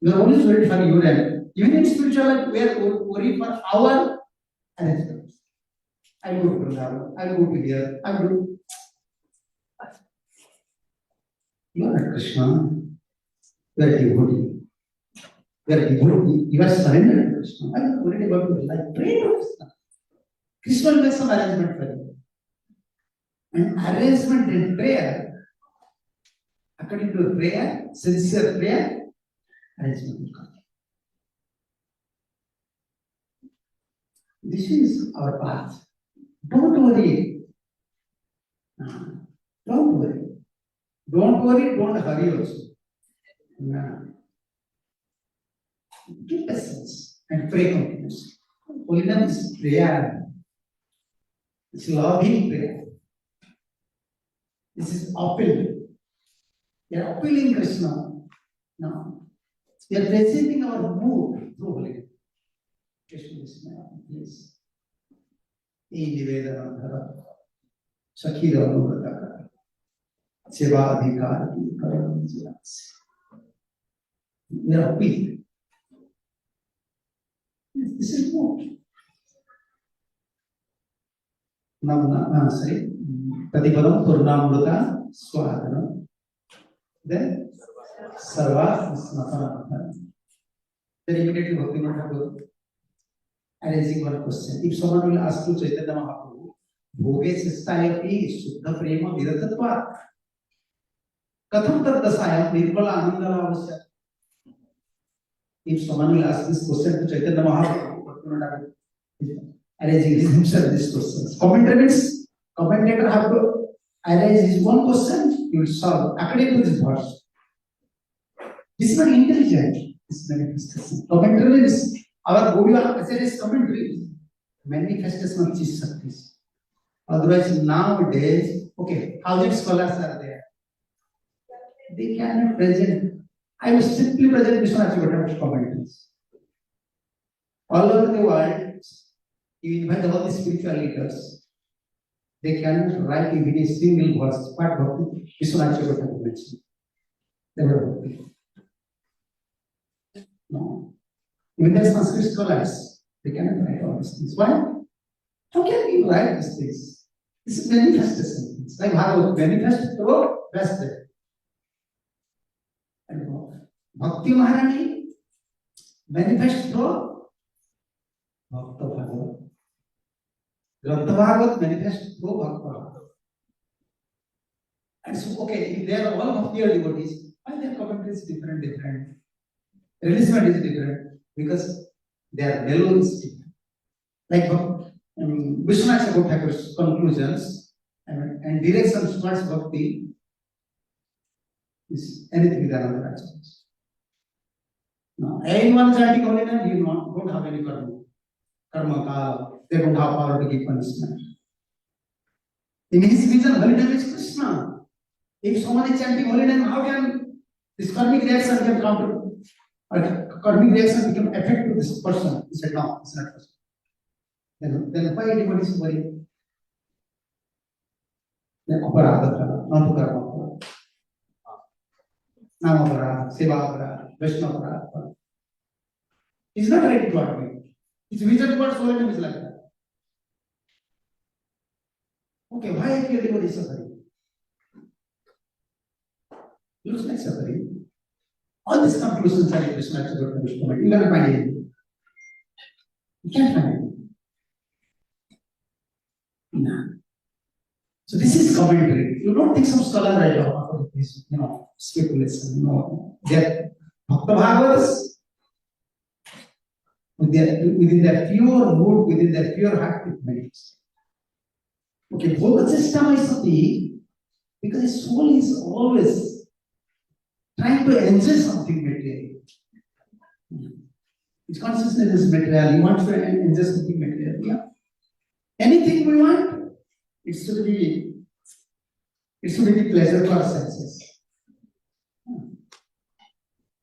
S1: You are always worried for your end. Even in spiritual life, we are worried for our arrangements. I will go to Vrindavan, I will go to here, I will do. You are not Krishna. You are devotee. You are devotee. You are surrendered to Krishna. I am not worried about your life. Pray to Krishna. Krishna will make some arrangement for you. And arrangement in prayer, according to prayer, sincere prayer, arrangement will come. This is our path. Don't worry. Don't worry. Don't worry, don't hurry also. Keep patience and pray continuously. Holiness is prayer. It's loving prayer. This is appeal. We are appealing Krishna. Now, we are presenting our mood through holiness. Krishna, please. E Nivedana Shakira Anurata Seva Adhikar we are appealing. This is mood. Say Padipadam Purnamruta Swadhanam. Then Sarva Snapanam. Then immediately Bhakti Thakur arranging one question. If someone will ask you Chaitanya Mahaprabhu, Bhoge Sistayati Suddha Prema Vidatatva Katham Tat Dasayam Nirmala Anandala. If someone will ask this question to Chaitanya Mahaprabhu, arranging himself these questions. Commentator have to arrange his one question, he will solve according to this verse. This is not intelligent. This manifestation. Commentary is our Goloka is commentary. Manifestation of Chis Shaktis. Otherwise, nowadays, okay, 1,000 scholars are there. They cannot present. I will simply present Vishwanath commentaries. All over the world, you invite all the spiritual leaders. They cannot write even a single verse. What Bhakti Vishwanath mentioned. They were Bhakti. No. Even the Sanskrit scholars, they cannot write all these things. Why? How can you write these things? This is manifestation. It's like how manifest through best there. And Bhakti Maharani manifest through Bhakta Bhagavat. Grantha Bhagavat manifest through Bhakta Bhagavat. And so, okay, if they are all Bhakti devotees, why their commentary is different? Releasement is different because their mellow is different. Like Vishwanath Thakur's conclusions and directions towards Bhakti is anything with another aspect. Now, anyone chanting holiness, you don't have any karma kala, they don't have power to give punishment. In his vision, holiness is Krishna. If someone is chanting holiness, how can this karmic reaction can counter? Karmic reaction become effect to this person. He said, no, it's not person. Then why anybody is worried? Then aparadha, not karma. Nama aparadha, seva aparadha, Vaishnava aparadha. He's not ready to admit. His vision towards holiness is like that. Okay, why everybody is suffering? Looks like suffering. All these conclusions are Krishna about the Vishnu. You cannot find it. You can't find it. No. So this is commentary. You don't think some scholar right now, speculation. No, they're Bhakta Bhagavatas. Within their pure mood, within their pure heart, it meditates. Okay, Bhoga system is something because his soul is always trying to enjoy something material. His consciousness is material. He wants to enjoy something material. Yeah. Anything we want, it should be the pleasure for our senses.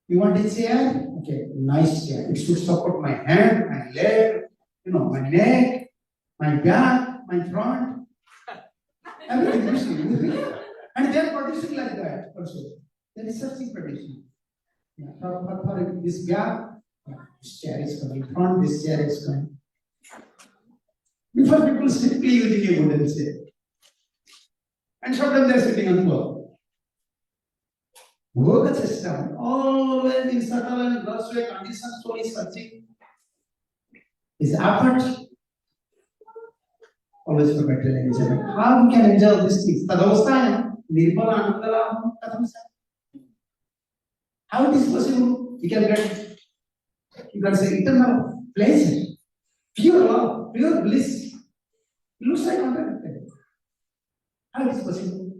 S1: You want a chair? Okay, nice chair. It should support my hand, my leg, my neck, my back, my front. Everything you see. And they are producing like that also. They are researching producing. Yeah, for this gap, this chair is coming. Front, this chair is coming. Before people simply using a wooden chair. And sometimes they are sitting on floor. Bhoga system, always in subtle and gross way, condition soul is searching. His effort always for material enjoyment. How we can enjoy these things? Tadavastha, nirmala anandala, katham sa. How it is possible? We can get, you can say, eternal pleasure, pure love, pure bliss. It looks like contradictory. How it is possible?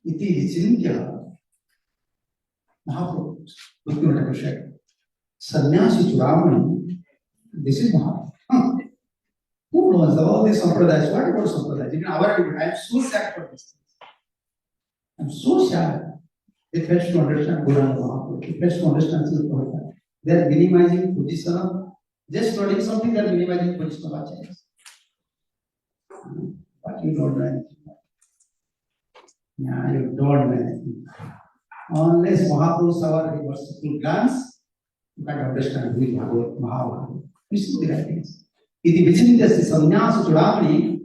S1: Iti vichintya. Mahaprabhu, looking at the shadow. Sannyasi Churamani, this is Mahaprabhu. Who knows all these sampradayas? What about sampradayas? Even our people, I am so sad for these things. I am so sad. They fail to understand Goloka Mahaprabhu. They fail to understand Sikshashtakam. They are minimizing position of just studying something. They are minimizing position of acharyas. But you don't know anything. Yeah, you don't know anything. Unless Mahaprabhu saw a merciful glance, you can't understand who is Mahabharata. You see the writings. Iti vichintya sannyasa chudamani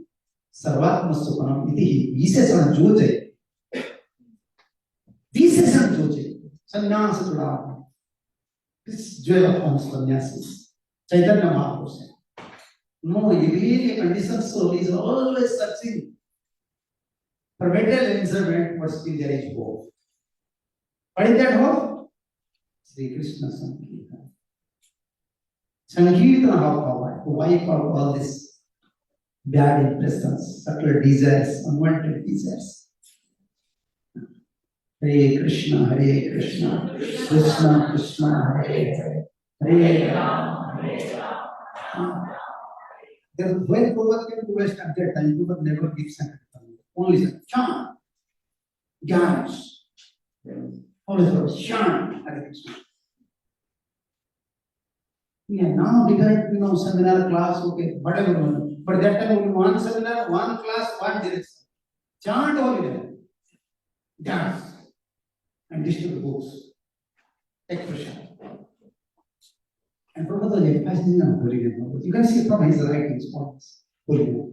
S1: sarvatma supanam iti visesana joje. Visesana joje. Sannyasa chudamani. This jewel of sannyasis. Chaitanya Mahaprabhu said. No, really a conditioned soul is always searching for material enjoyment, but still there is hope. What is that hope? Sri Krishna Sankirtana. Sankirtana of power to wipe out all these bad impressions, subtle desires, unwanted desires. Hare Krishna, Krishna Krishna, Hare Hare Hare Rama. When Prabhupada came to West at that time, Prabhupada never gives Sankirtana. Only chant, dance. Always chant, Hare Krishna. Yeah, now different, seminar, class, okay, whatever. But that time only one seminar, one class, one direction. Chant only there. Dance. And distribute books. Expression. And Prabhupada was emphasizing on holiness. You can see from his writings, points. Holiness.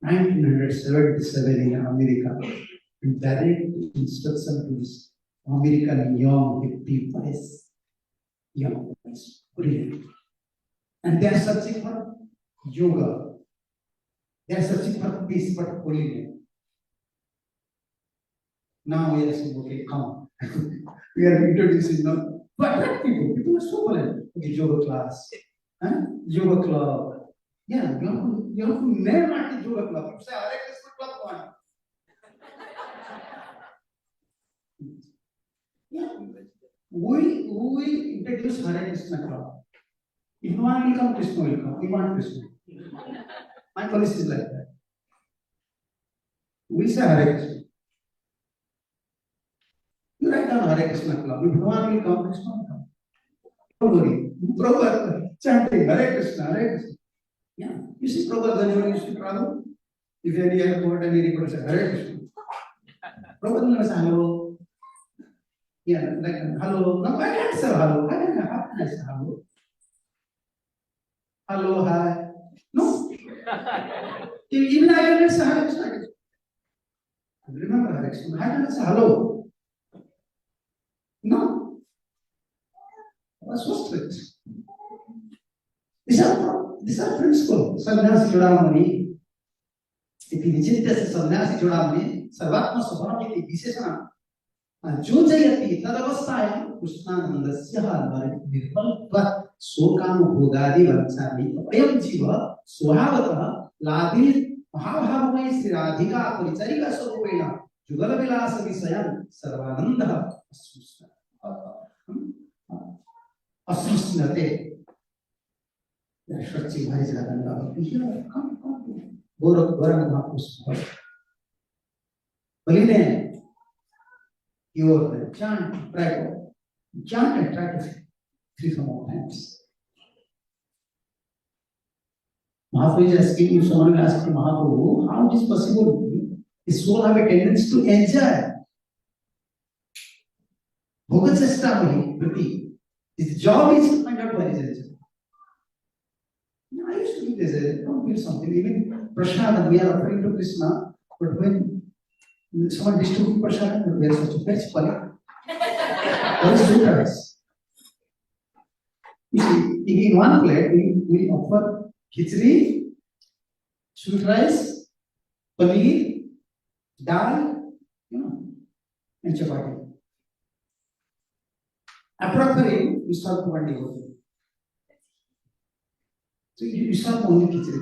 S1: 1977 in America, direct instruction to this American young hippie boys, young boys, and they are searching for yoga. They are searching for peace, but holiness. Now we are saying, okay, come. We are introducing now. But people are so polite. Okay, yoga class, yoga club. Yeah, you have to name at the yoga club. You say, Hare Krishna club one. Yeah, we introduce Hare Krishna club. If no one will come, Krishna will come. We want Krishna. My policy is like that. We say Hare Krishna. You write down Hare Krishna club. If no one will come, Krishna will come. Don't worry. Prabhupada chanting Hare Krishna, Hare Krishna. Yeah. You see Prabhupada whenever you should travel, if any airport and any person say Hare Krishna. Prabhupada will say hello. Yeah, like hello. No, I can't say hello. How can I say hello? Hello, hi. No. Even I cannot say hello. Remember, Alex, I cannot say hello. No. That's so strict. These are principles. Sannyasi Chudamani. If you visit the Sannyasi Chudamani, Sarvatma Subhamiti Visheshana. Jojayati Tadavasayam Krishnanandasya Nirmalpa Sokam Bhogadi Vansami Ayam Jiva Swabhata Ladhi Mahabhavamai Siradhika Paricharika Sarupena Jugala Vilasa Visayam Sarvananda Asusnate Shrachi Bharisaranda come Gorak Mahapusta Baline your chant, chant and practice 3 or more times. Mahaprabhu is asking, if someone will ask Mahaprabhu, how it is possible? His soul have a tendency to enjoy. Bhogachestamani, Priti. His job is to find out what is enjoy. I used to do this, don't feel something. Even Prashadam, we are offering to Krishna, but when someone distributes Prashadam, we are such a fetch quality. What is sweetness? You see, in one plate, we offer khichdi, sweet rice, paneer, dal, and chapati. After offering, we serve one day. So you serve only khichdi.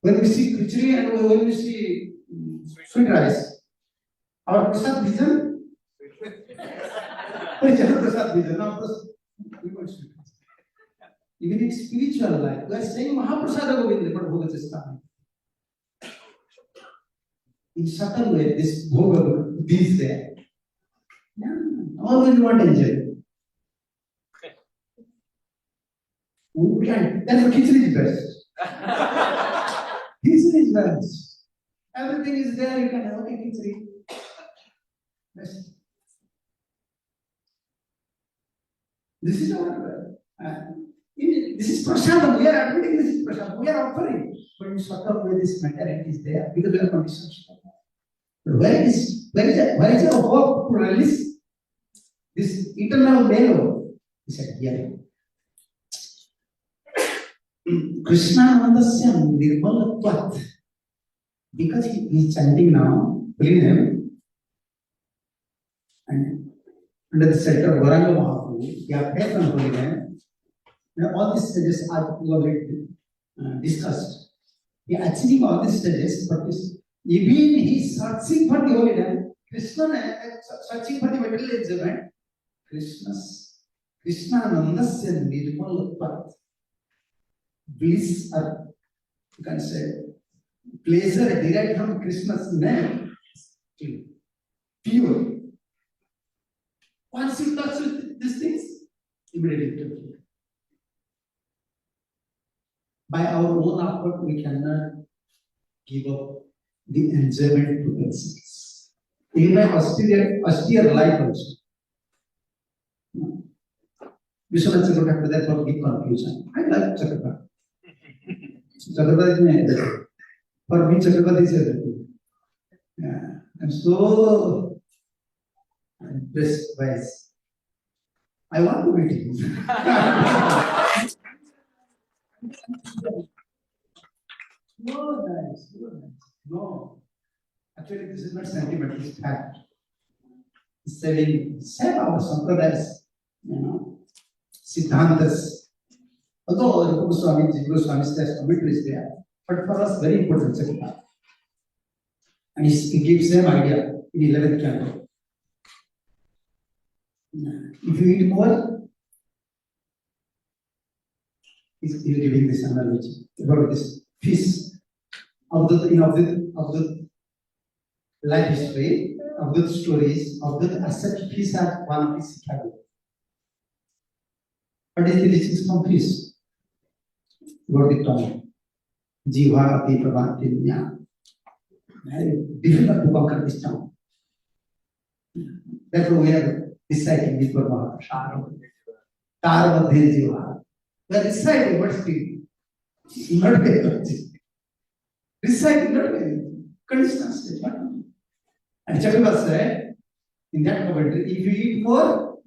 S1: When we see khichdi and when we see sweet rice, our prasad vision. Even in spiritual life, we are saying Mahaprasada Govinda, but Bhogachestamani. In subtle way, this Bhoga is there. Yeah. All we want to enjoy. We can. That's what khichdi is best. Khichdi is best. Everything is there. You can have a khichdi. Best. This is our. This is prasadam. We are admitting this is prasadam. We are offering. But in subtle way, this mentality is there because we are conditioned. But where is our hope to release this eternal melo? He said, here. Krishnanandasya nirmalatvat. Because he is chanting now, clean him, and under the center of Varanga Mahaprabhu, he appears on holy name. Now all these stages are already discussed. He achieving all these stages, but even he is searching for the holy name. Krishna searching for the material enjoyment. Krishnanandasya nirmalatvat. Bliss, or you can say, pleasure derived from Krishna's name, pure. Once you touch with these things, immediately to pure. By our own effort, we cannot give up the enjoyment to themselves. Even by austere life also. Vishwanath Chakravarti, therefore, big confusion. I like Chakravarti. Chakravarti is for me, Chakravarti is everything. Yeah. I'm so impressed by this. I want to meet him. No, nice. No. Actually, this is not sentiment, it's fact. It's saying, save our sampradayas, siddhantas. Although Guru Swami's commentary is there, but for us, very important second. And he gives them idea in 11th canto. If you eat more, he's giving this analogy about this fish of the life history, of the stories, of the asset fish as one of his carry. What is the teachings from fish? About the tongue. Jiva, Deepavatinya. Very difficult to conquer this tongue. Therefore, we are reciting Vipur Mahaprasad. Tar Madhya Jiva. We are reciting, but still, not very much. Reciting, not very much. Conditional state. And Chakravarti said, in that commentary, if you eat more,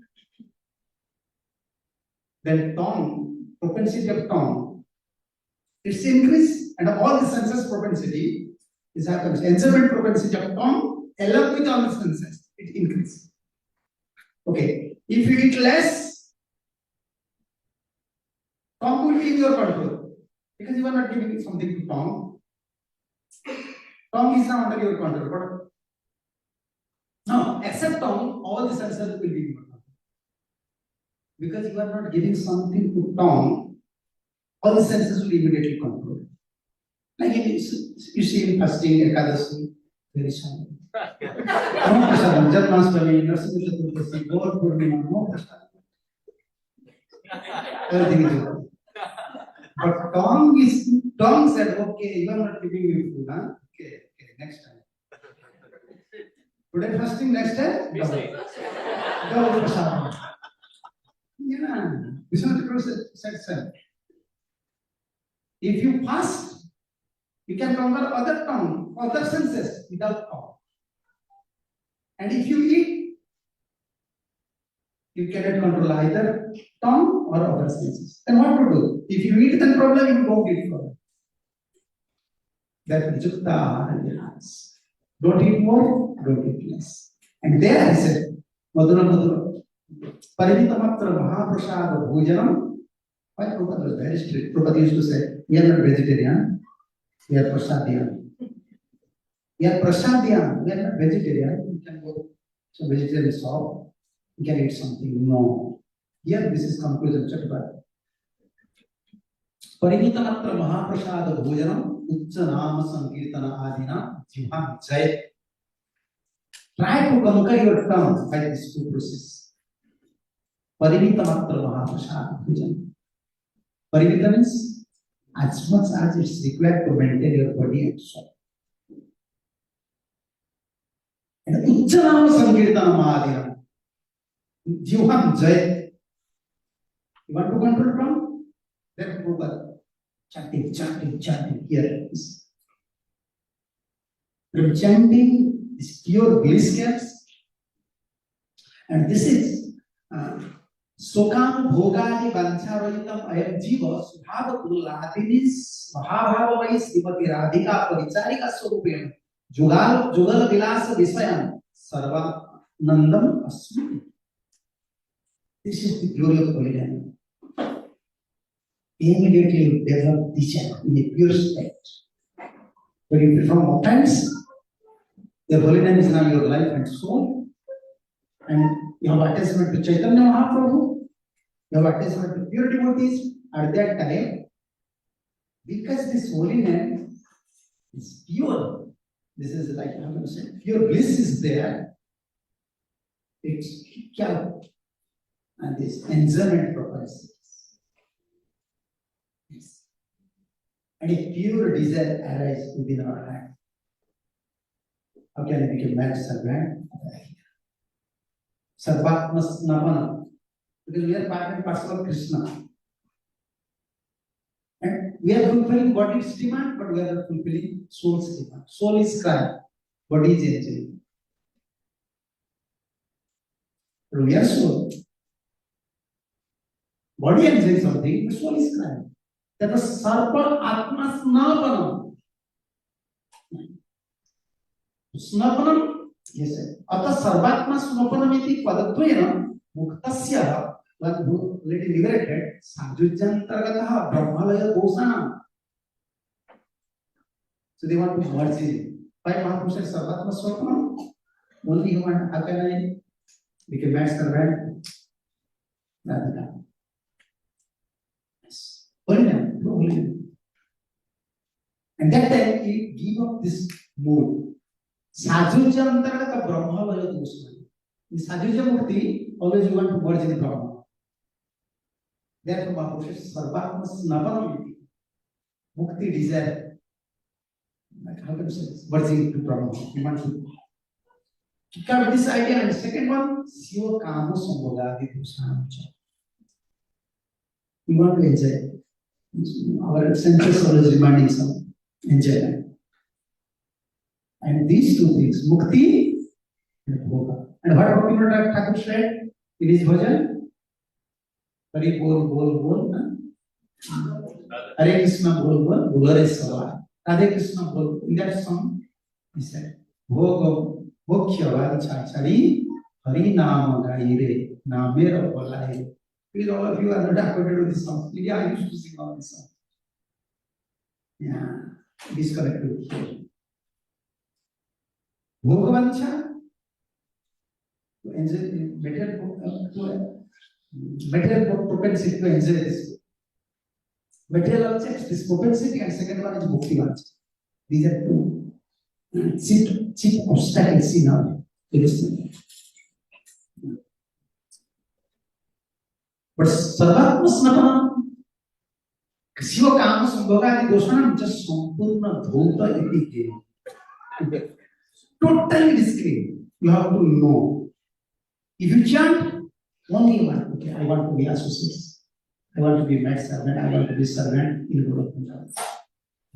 S1: then tongue, propensity of tongue, it's increase, and all the senses propensity is happens. Enjoyment propensity of tongue, along with all the senses, it increases. Okay, if you eat less, tongue will be in your control because you are not giving something to tongue. Tongue is not under your control. But no, except tongue, all the senses will be in your control because you are not giving something to tongue. All the senses will immediately control. Like you see in fasting, Ekadasi, very silent. No prasad, Janmashtami, Narasimha Chaturdashi, Gaur Purnima, no prasad. Everything is okay. But tongue said, okay, you are not giving me food, huh? Okay, next time. Today fasting, next time? Double prasad. Yeah, Vishnu Chakravarti said, if you fast, you can conquer other tongue, other senses without tongue. And if you eat, you cannot control either tongue or other senses. Then what to do? If you eat, then problem you don't eat further. That is don't eat more, don't eat less. And there I said, Madhura Madhura, Parivitamatra Mahaprasada Bhojanam. Why Prabhupada was very strict? Prabhupada used to say, we are not vegetarian, we are prasadian. We are prasadian, we are not vegetarian. We can go to vegetarian shop, we can eat something. No. Here this is conclusion. Parivitamatra Mahaprasada Bhojanam, Ucca Nama Sankirtana Adina, Jiva Jai. Try to conquer your tongue by this two process. Parivitamatra Mahaprasada Bhojanam. Parimita means as much as it's required to maintain your body and soul. And Uchchanama Sankirtana Mahadhyana. Jivam Jai. You want to control tongue? Then Prabhupada chanting. Here it is. From chanting is pure bliss gas. And this is Sokam Bhogani Bancharayitam Ayam Jiva Subhava Kuladinis Mahabhavamai Srimati Radhika Paricharika Swarupena Jugal Vilasa Visayam Sarva Nandam Asmi. This is the glory of Holy Name. Immediately you develop Disha in a pure state. When you perform offense, the Holy Name is now your life and soul. And you have attachment to Chaitanya Mahaprabhu, you have attachment to pure devotees at that time, because this holy name is pure. This is like, I'm going to say, pure bliss is there. It's kya, and this enjoyment provides. Yes. And a pure desire arises within our heart. How can we become mad servant? Sarvatma Snapana. Because we are part and parcel of Krishna. And we are fulfilling body's demand, but we are not fulfilling soul's demand. Soul is crying, body is enjoying. But we are soul. Body enjoys something, but soul is crying. That was Sarva Atma Snapana. Snapanam. Yes, sir. Ata sarvatma snopanamiti padattvena muktasya, when little liberated, sanjujyantargataha brahmalaya dosana. So they want to merge in. Why Mahaprabhu said sarvatma snopanam? Only human, how can I become mad servant? Radhika. Yes. Holy name. And that time he gave up this mood. Sajuja antargata Brahma Vaya Dosana. In Sajuja Mukti, always you want to merge in Brahma. Therefore, Mahaprabhu says, Sarvatma Snapanamiti. Mukti desire. Like how can you say this? Merging into Brahma. You want to. Got this idea. And second one, Siva Kama Sambhogadi Dusanacha. We want to enjoy. Our senses are always demanding some enjoyment. And these two things, Mukti and Bhoga. And what Bhaktivinoda Thakur said in his bhajan? Hari bol bol bol. Hare Krishna bol bol, Bolare Savar. Radhe Krishna bol. In that song, he said, Bhoga Bhokhya Vancha Chari Hari Nama Gaire Namera Bolai. Please, all of you are not acquainted with this song. Maybe I used to sing all this song. Yeah, disconnected here. Bhogavansha, to enjoy material propensity to enjoy this. Material objects, this propensity, and second one is bhaktivansha. These are two chief obstacles in our existence. But Sarvatma Snapana, Siva Kama Sambhogadi Doshanam just Sampurna Dhota Iti. Totally discreet. You have to know. If you chant, only one. Okay, I want to be associate. I want to be mad servant. I want to be servant in Goloka.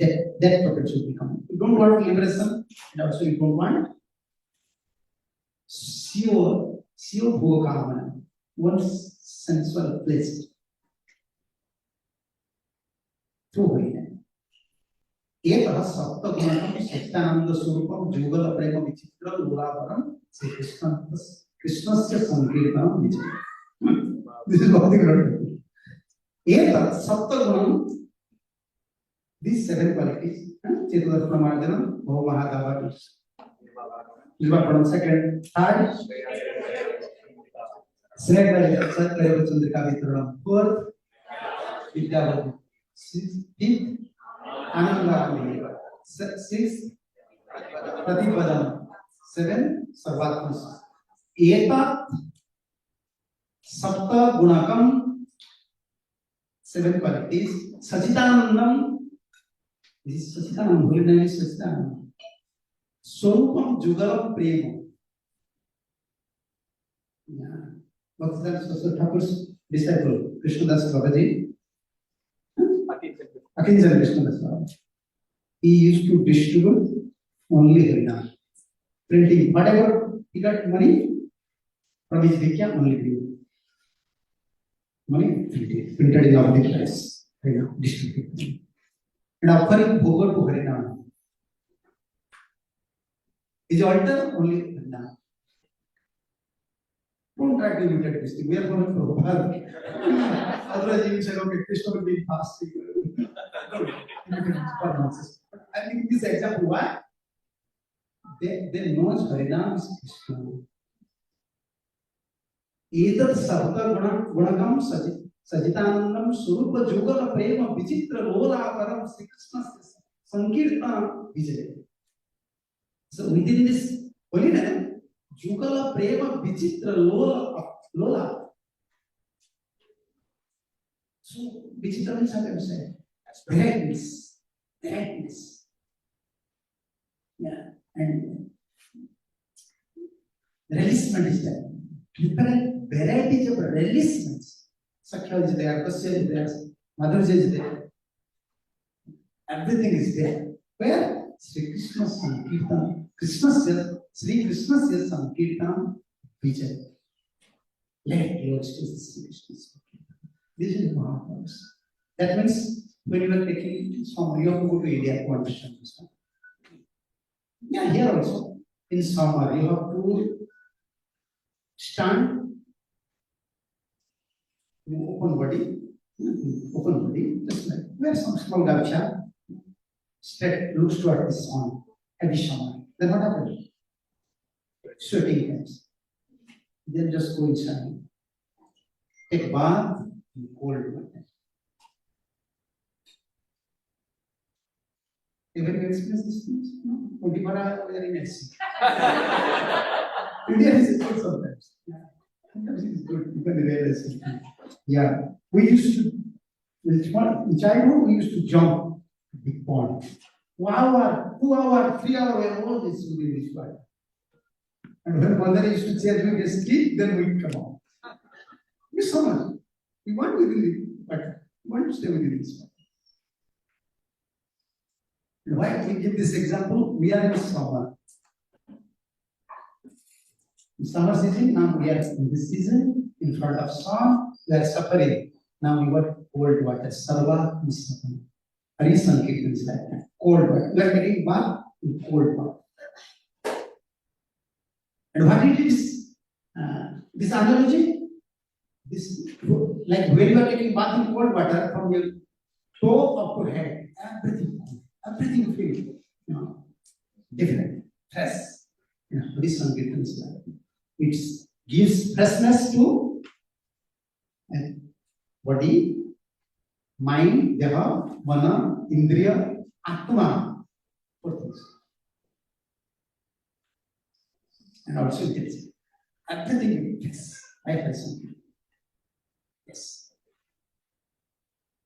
S1: That potential will become. You don't want liberation, and also you don't want Siva Bhoga, one sensual place. एक सप्त गुणकम सच्चिदानंद स्वरूपम जुगल प्रेम विचित्र लोलापरम श्री कृष्णस्य संकीर्तनम विजय. This is what the Goloka. एक सप्त गुणम, these seven qualities, Chetudar Pramarjanam, Bhava Mahadava, Nirvapanam, second, third, Srega Satreva Chandrika Vitranam, fourth, Vidyavati, fifth, Ananda, six, Pratipadam, seven, Sarvatmas. Eta Sapta Gunakam, seven qualities. Sachitanandam, this is Sachitanandam, holy name is Sachitanandam. Swarupam Jugalam Prema. Bhaktivedanta Thakur's disciple, Krishnadas Babaji. Akinjan Krishnadas Babaji. He used to distribute only Harinam. Printing, whatever he got money from his Vikya, only printing. Money printed in all the place. Harinam, distributed. And offering Bhoga to Harinam. His altar, only Harinam. Don't try to imitate this thing. We are going to Prabhupada. Otherwise, you will say, okay, Krishna will be fasting. I think this example, why? They know Harinam is Krishna. Either Sarva Gunagam Sajitanandam Surupa Jugala Prema Vichitra Lola Param Sri Krishna Sankirtana Vijay. So within this holy name, Jugala Prema Vichitra Lola. So Vichitra means how can you say? Varieties. Yeah, and releasement is there. Different varieties of releasements. Sakya is there, Kasya is there, Madhurja is there. Everything is there. Where? Sri Krishna Sankirtan. Sri Krishna says Sankirtan Vijay. Let Lord Sri Krishna Sankirtan. This is Mahaprabhu. That means when you are taking some, you have to go to India to understand this one. Yeah, here also. In summer, you have to stand in open body, just like wear some small gabcha, straight, looks toward the sun, heavy summer. Then what happens? Sweating comes. Then just go inside. Take bath in cold water. Everyone experience this things? No? Only we are very messy. India is good sometimes. Yeah. Sometimes it's good. You can realize it. Yeah. We used to, in childhood, we used to jump big pond. 1 hour, 2 hours, 3 hours, we are always in this water. And when mother used to say we sleep, then we come out. It's so much. We want within it, but we want to stay within this one. Why we give this example? We are in summer. In summer season, now we are in this season, in front of sun, we are suffering. Now we got cold water. Sarva Nisapana. Hari Sankirtan is like that. Cold water. We are getting bath in cold water. And what it is? This analogy? This, like when you are taking bath in cold water, from your toe up to head, everything feels, different, fresh. This Sankirtan is like that. It gives freshness to body, mind, deha, mana, indriya, atma. Four things. And also it is everything is I feel something. Yes.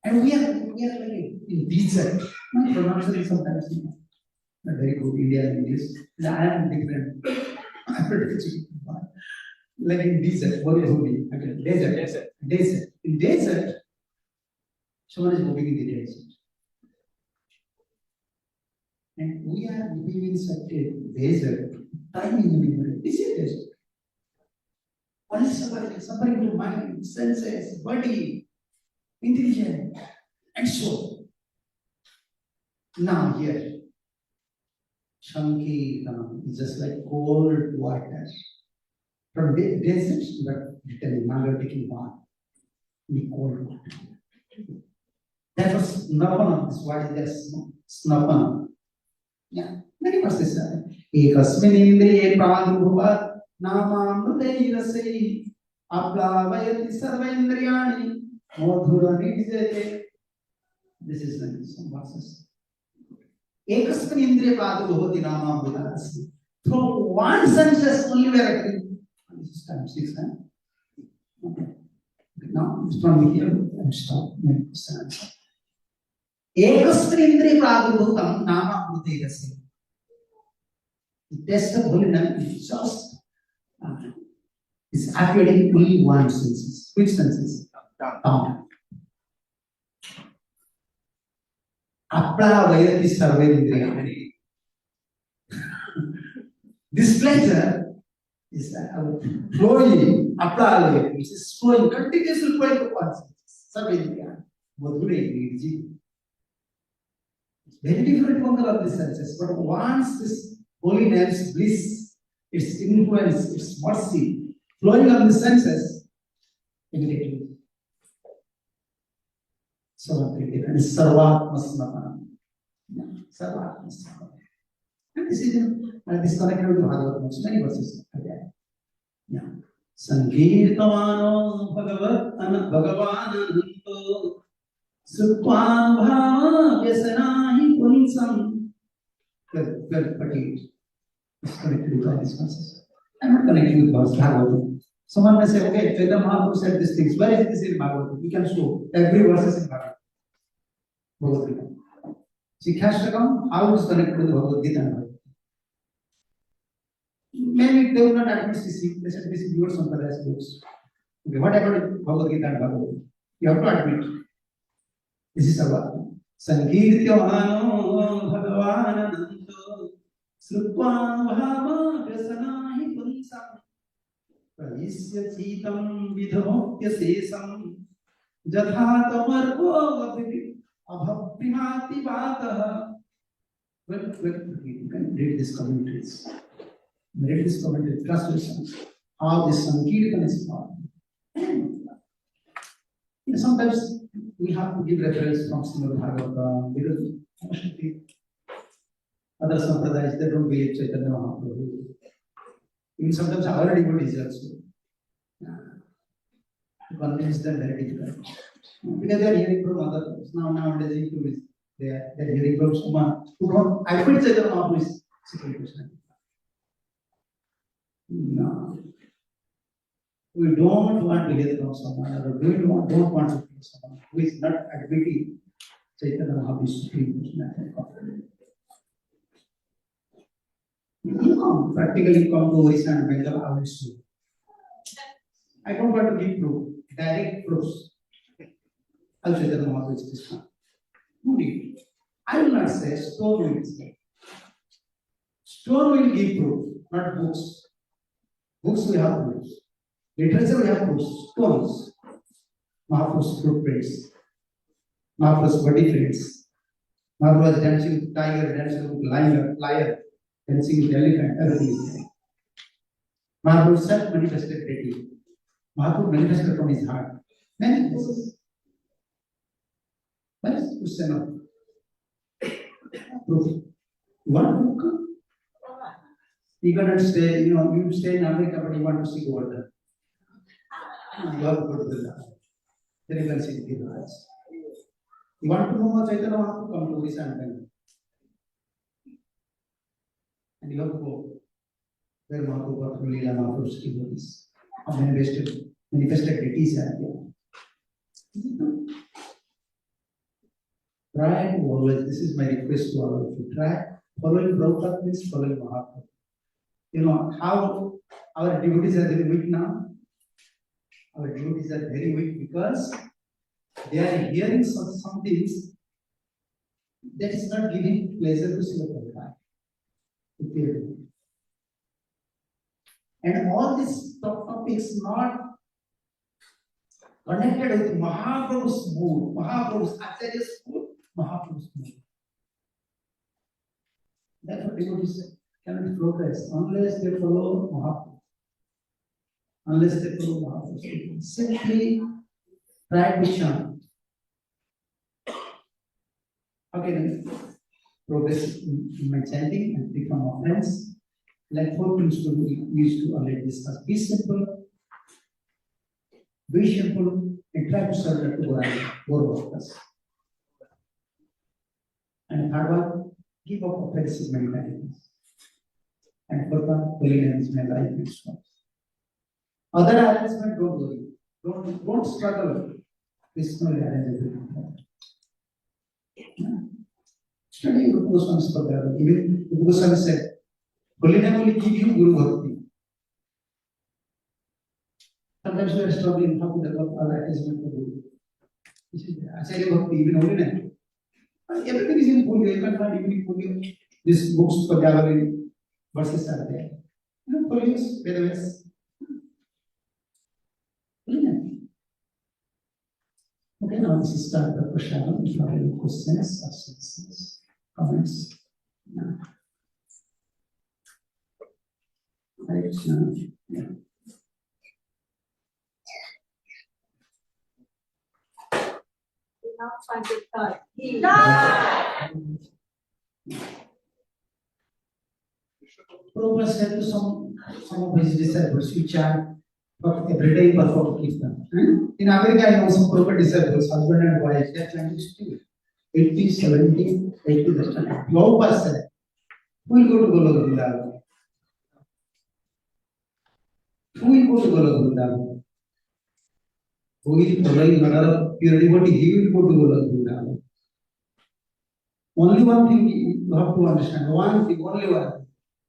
S1: And we are like in desert. My pronunciation is sometimes not very good Indian English. I am different. Like in desert, what is moving? Okay, desert. In desert, someone is moving in the desert. And we are living in such a desert, time in the middle. This is desert. What is suffering to mind, senses, body, intelligence, and soul. Now here, Sankirtan is just like cold water. From desert, but returning, now you're taking bath in the cold water. That was Snapana. This word is there, Snapana. Yeah, many verses are. Ekasmin indriye pradurvat namamrute irasei aplavayati sarva indriyani modhurani vijayate. This is some verses. Ekasmin indriye pradurvati namamrute. Through one senses only we are acting. This is time 6, okay. Now, from here, I'm stopping. Ekasmin pradurbhutam nama amrutedasi. The test of holiness is just is appearing only one senses. Which senses? Tongue. Apra vayati sarvendriyani. This pleasure is flowing, apra, which is flowing, continuously flowing to one sense. Sarvendriyani. Madhurei, very different from the other senses, but once this holiness, bliss, its influence, its mercy flowing on the senses, immediately. So, and Sarvatma Snapana. Sarvatma Snapana. And this is connected with Bhagavad. Many verses are there. Yeah. Sankirtamano Bhagavan Ananto Sukwan Bhava Vyasanahi Punsam. Well, particularly. It's connected with all these verses. I'm not connecting with Bhagavad. Someone may say, okay, Chaitanya Mahaprabhu said these things. Where is this in Bhagavad? We can show every verse is in Bhagavad Gita. Sikshashtakam, how is connected with Bhagavad Gita? Maybe they will not admit CC. They said this is your Sampraday's books. Okay, what about Bhagavad Gita and Bhagavad Gita? You have to admit. This is our Sankirtyamano Bhagavan Ananto Srutvan Bhava Vyasanahi Punsam Pravisya Chitam Vidhokya Sesam Jatha Tamargo Abhaprimati Vataha. Well, you can read these commentaries. Read this commentary, translation, how this Sankirtan is formed. Sometimes we have to give reference from Srimad Bhagavatam because other Sampradayas, they don't believe Chaitanya Mahaprabhu. Even sometimes our devotees also. To convince them very difficult. Because they are hearing from others. Nowadays, they are hearing from someone who don't admit Chaitanya Mahaprabhu is Sri Krishna. No. We don't want to hear from someone, or we don't want to hear from someone who is not admitting Chaitanya Mahaprabhu is Supreme Personality of Godhead. Practically come to Orissa and Bengal, I will see. I don't want to give proof, direct proofs. I'll say that Mahaprabhu is Krishna. No need. I will not say, stone will say. Stone will give proof, not books. Books we have proofs. Literature we have proofs. Stones. Mahaprabhu's footprints. Mahaprabhu's body prints. Mahaprabhu was dancing with tiger, dancing with lion, dancing with elephant, everything is there. Mahaprabhu self-manifested deity. Mahaprabhu manifested from his heart. Many places. What is the question of proof? One book. You cannot stay, you stay in America, but you want to see Goloka. You have to go to the lab. Then you can see the Raj. You want to know what Chaitanya Mahaprabhu, come to this and then. And you have to go where Mahaprabhu got to Leela Mahaprabhu's devotees. Of manifested deities are there. Try to always, this is my request to all of you, try following Prabhupada means following Mahaprabhu. You know how our devotees are very weak now? Our devotees are very weak because they are hearing some things that is not giving pleasure to Srila Prabhupada. And all these topics not connected with Mahaprabhu's mood, Mahaprabhu's Acharya's mood, Mahaprabhu's mood. Therefore, devotees cannot progress unless they follow Mahaprabhu. Unless they follow Mahaprabhu. Simply try to shun. How can I progress in my chanting and become our friends? Like 4 things we used to already discuss. Be simple, be simple, and try to surrender to Guru Bhaktas. And third one, give up offensive mentalities. And fourth one, holiness my life is strong. Other arrangements, don't worry. Don't struggle. Krishna will arrange everything. Study Rupa Goswami's Padma. Even Rupa Goswami said, holiness will give you Guru Bhakti. Sometimes we are struggling how to develop our attachment to Guru. Acharya Bhakti, even holiness. Everything is in Guru. You can't find even in Guru. These books for gathering verses are there. Holiness, Vedas. Okay, now this is start the Prashadam. If you have any questions or suggestions, comments. Right, yeah.
S2: Now find the third.
S1: Prabhupada said to some of his disciples, you chant for every day perform Kirtan. In America, I know some Prabhupada disciples, husband and wife, they are chanting still. 80, 70, 80, that's time. Prabhupada said, who will go to Goloka Vrindavan? Who will go to Goloka Vrindavan? Who is following another pure devotee? He will go to Goloka Vrindavan. Only one thing you have to understand. One thing, only one.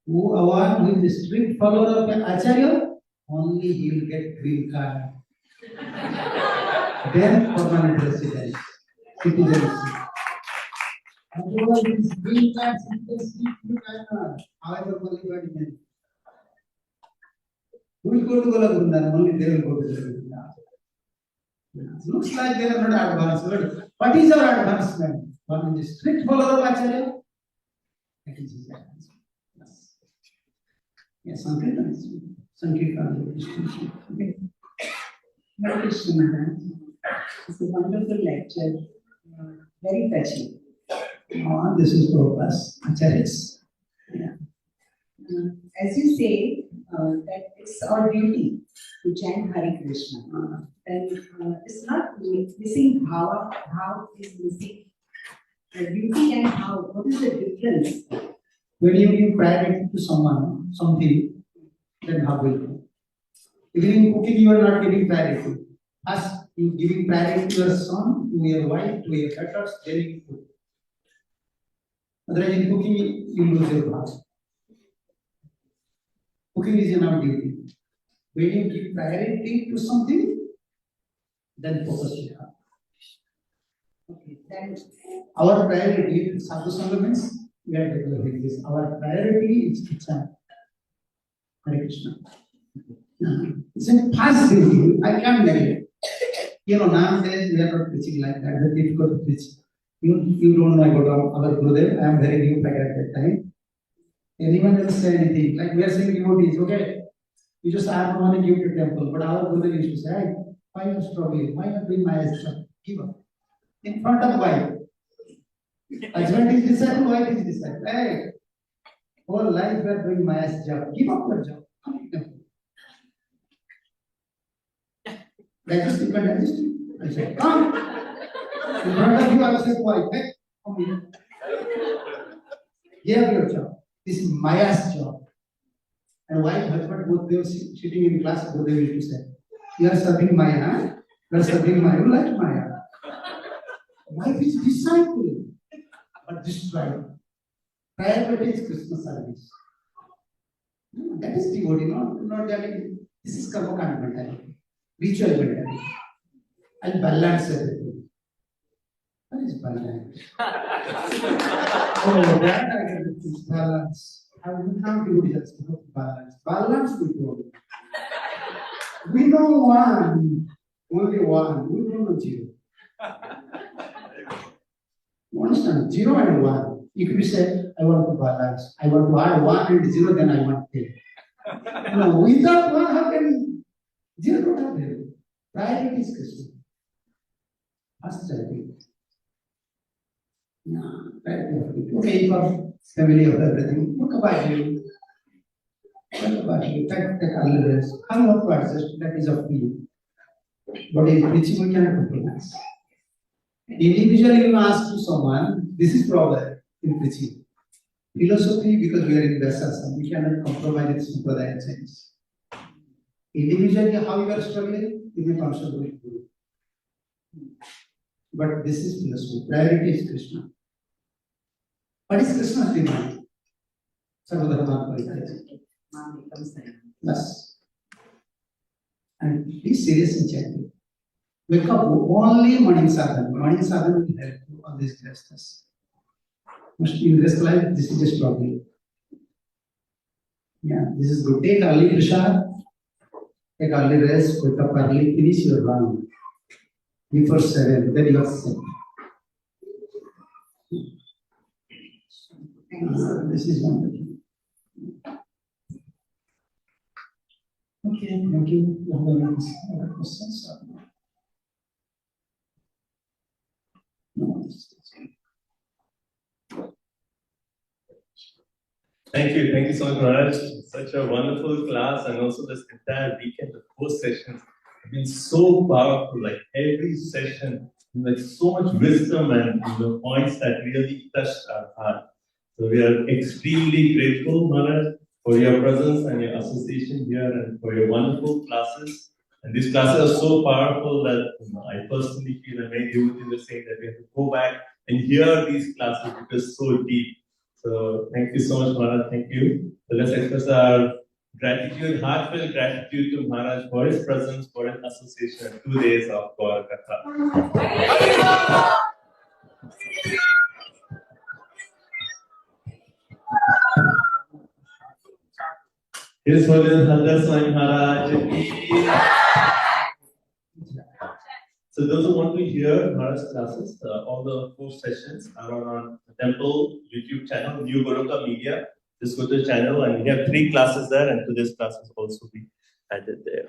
S1: Who is a strict follower of Acharya, only he will get green card. Then permanent residence, citizenship. Otherwise, this green card, citizenship, you cannot. However, qualified men. Who will go to Goloka Vrindavan? Only they will go to Goloka Vrindavan. Looks like they are not advanced. But what is our advancement? One is a strict follower of Acharya. That is his advancement. Yes, Sankirtan.
S3: Okay. Hare Krishna, Madam. It's a wonderful lecture, very touching.
S1: This is Prabhupada's Acharyas.
S3: Yeah. As you say, that it's our duty to chant Hare Krishna. And it's not missing bhava, how is missing duty and how. What is the difference?
S1: When you give priority to someone, something, then how will you? Even in cooking, you are not giving priority. As you giving priority to your son, to your wife, to your daughters, then you cook. Otherwise, in cooking, you lose your heart. Cooking is enough duty. When you give priority to something, then focus will come.
S3: Okay, then
S1: Our priority in Sadhu Sangha means we are developing this. Our priority is kitchen. Hare Krishna. It's a fast thing. I can't neglect. Nowadays we are not preaching like that. It's difficult to preach. You don't know about our Gurudev. I am very new back at that time. Anyone else say anything? Like we are saying devotees, okay? You just add money, give to temple. But our Gurudev used to say, hey, why are you struggling? Why not doing my stuff? Give up. In front of wife. Husband is disciple, wife is disciple. Hey, whole life we are doing my job. Give up your job. Come to temple. Digest you can digest it. I said, come. In front of you, I said, wife, hey, come here. Give your job. This is Maya's job. And wife, husband, both they were sitting in class, both they used to say, you are serving Maya, huh? You are serving Maya, you like Maya. Wife is disciple, but destroyed. Priority is Krishna service. That is devotee, not that. This is karma kind mentality, ritual mentality. And balance everything. What is balance? Oh, that I get it. It's balance. I will not do this because balance. Balance we do. We know one, only one. We don't know zero. You understand? 0 and 1. If you say, I want to balance, I want to add 1 and 0, then I want 10. No, without 1, how can 0 don't have value? Priority is Krishna. First priority. No, priority. Okay, you are familiar with everything. What about you? What about you? Take all the rest. How you want to adjust? That is up to you. But in preaching, we cannot compromise. Individually, you ask to someone, this is problem in preaching. Philosophy, because we are in Vyasasana, we cannot compromise with Sampradaya change. Individually, how you are struggling, you may consult with Guru. But this is philosophy. Priority is Krishna. What is Krishna's demand? Sarvadharman Parityaja. Yes. And be serious in chanting. Wake up only morning sadhana. Morning sadhana will help you on this justice. In this life, this is a struggle. Yeah, this is good. Take early prasad, take early rest, wake up early, finish your round. Before 7, then you are safe. This is wonderful. Okay, thank you. You have any questions? No.
S2: Thank you so much, Maharaj. Such a wonderful class, and also this entire weekend of 4 sessions have been so powerful. Like every session, like so much wisdom and points that really touched our heart. So we are extremely grateful, Maharaj, for your presence and your association here, and for your wonderful classes. And these classes are so powerful that I personally feel, and many devotees were saying that we have to go back and hear these classes because it's so deep. So thank you so much, Maharaj. Thank you. So let's express our gratitude, heartfelt gratitude to Maharaj for his presence, for his association, 2 days of Goloka. His Holiness Hadar Swami Maharaj. So those who want to hear Maharaj's classes, all the 4 sessions are on our temple YouTube channel, New Goloka Media. Just go to the channel and we have 3 classes there, and today's classes also be added there.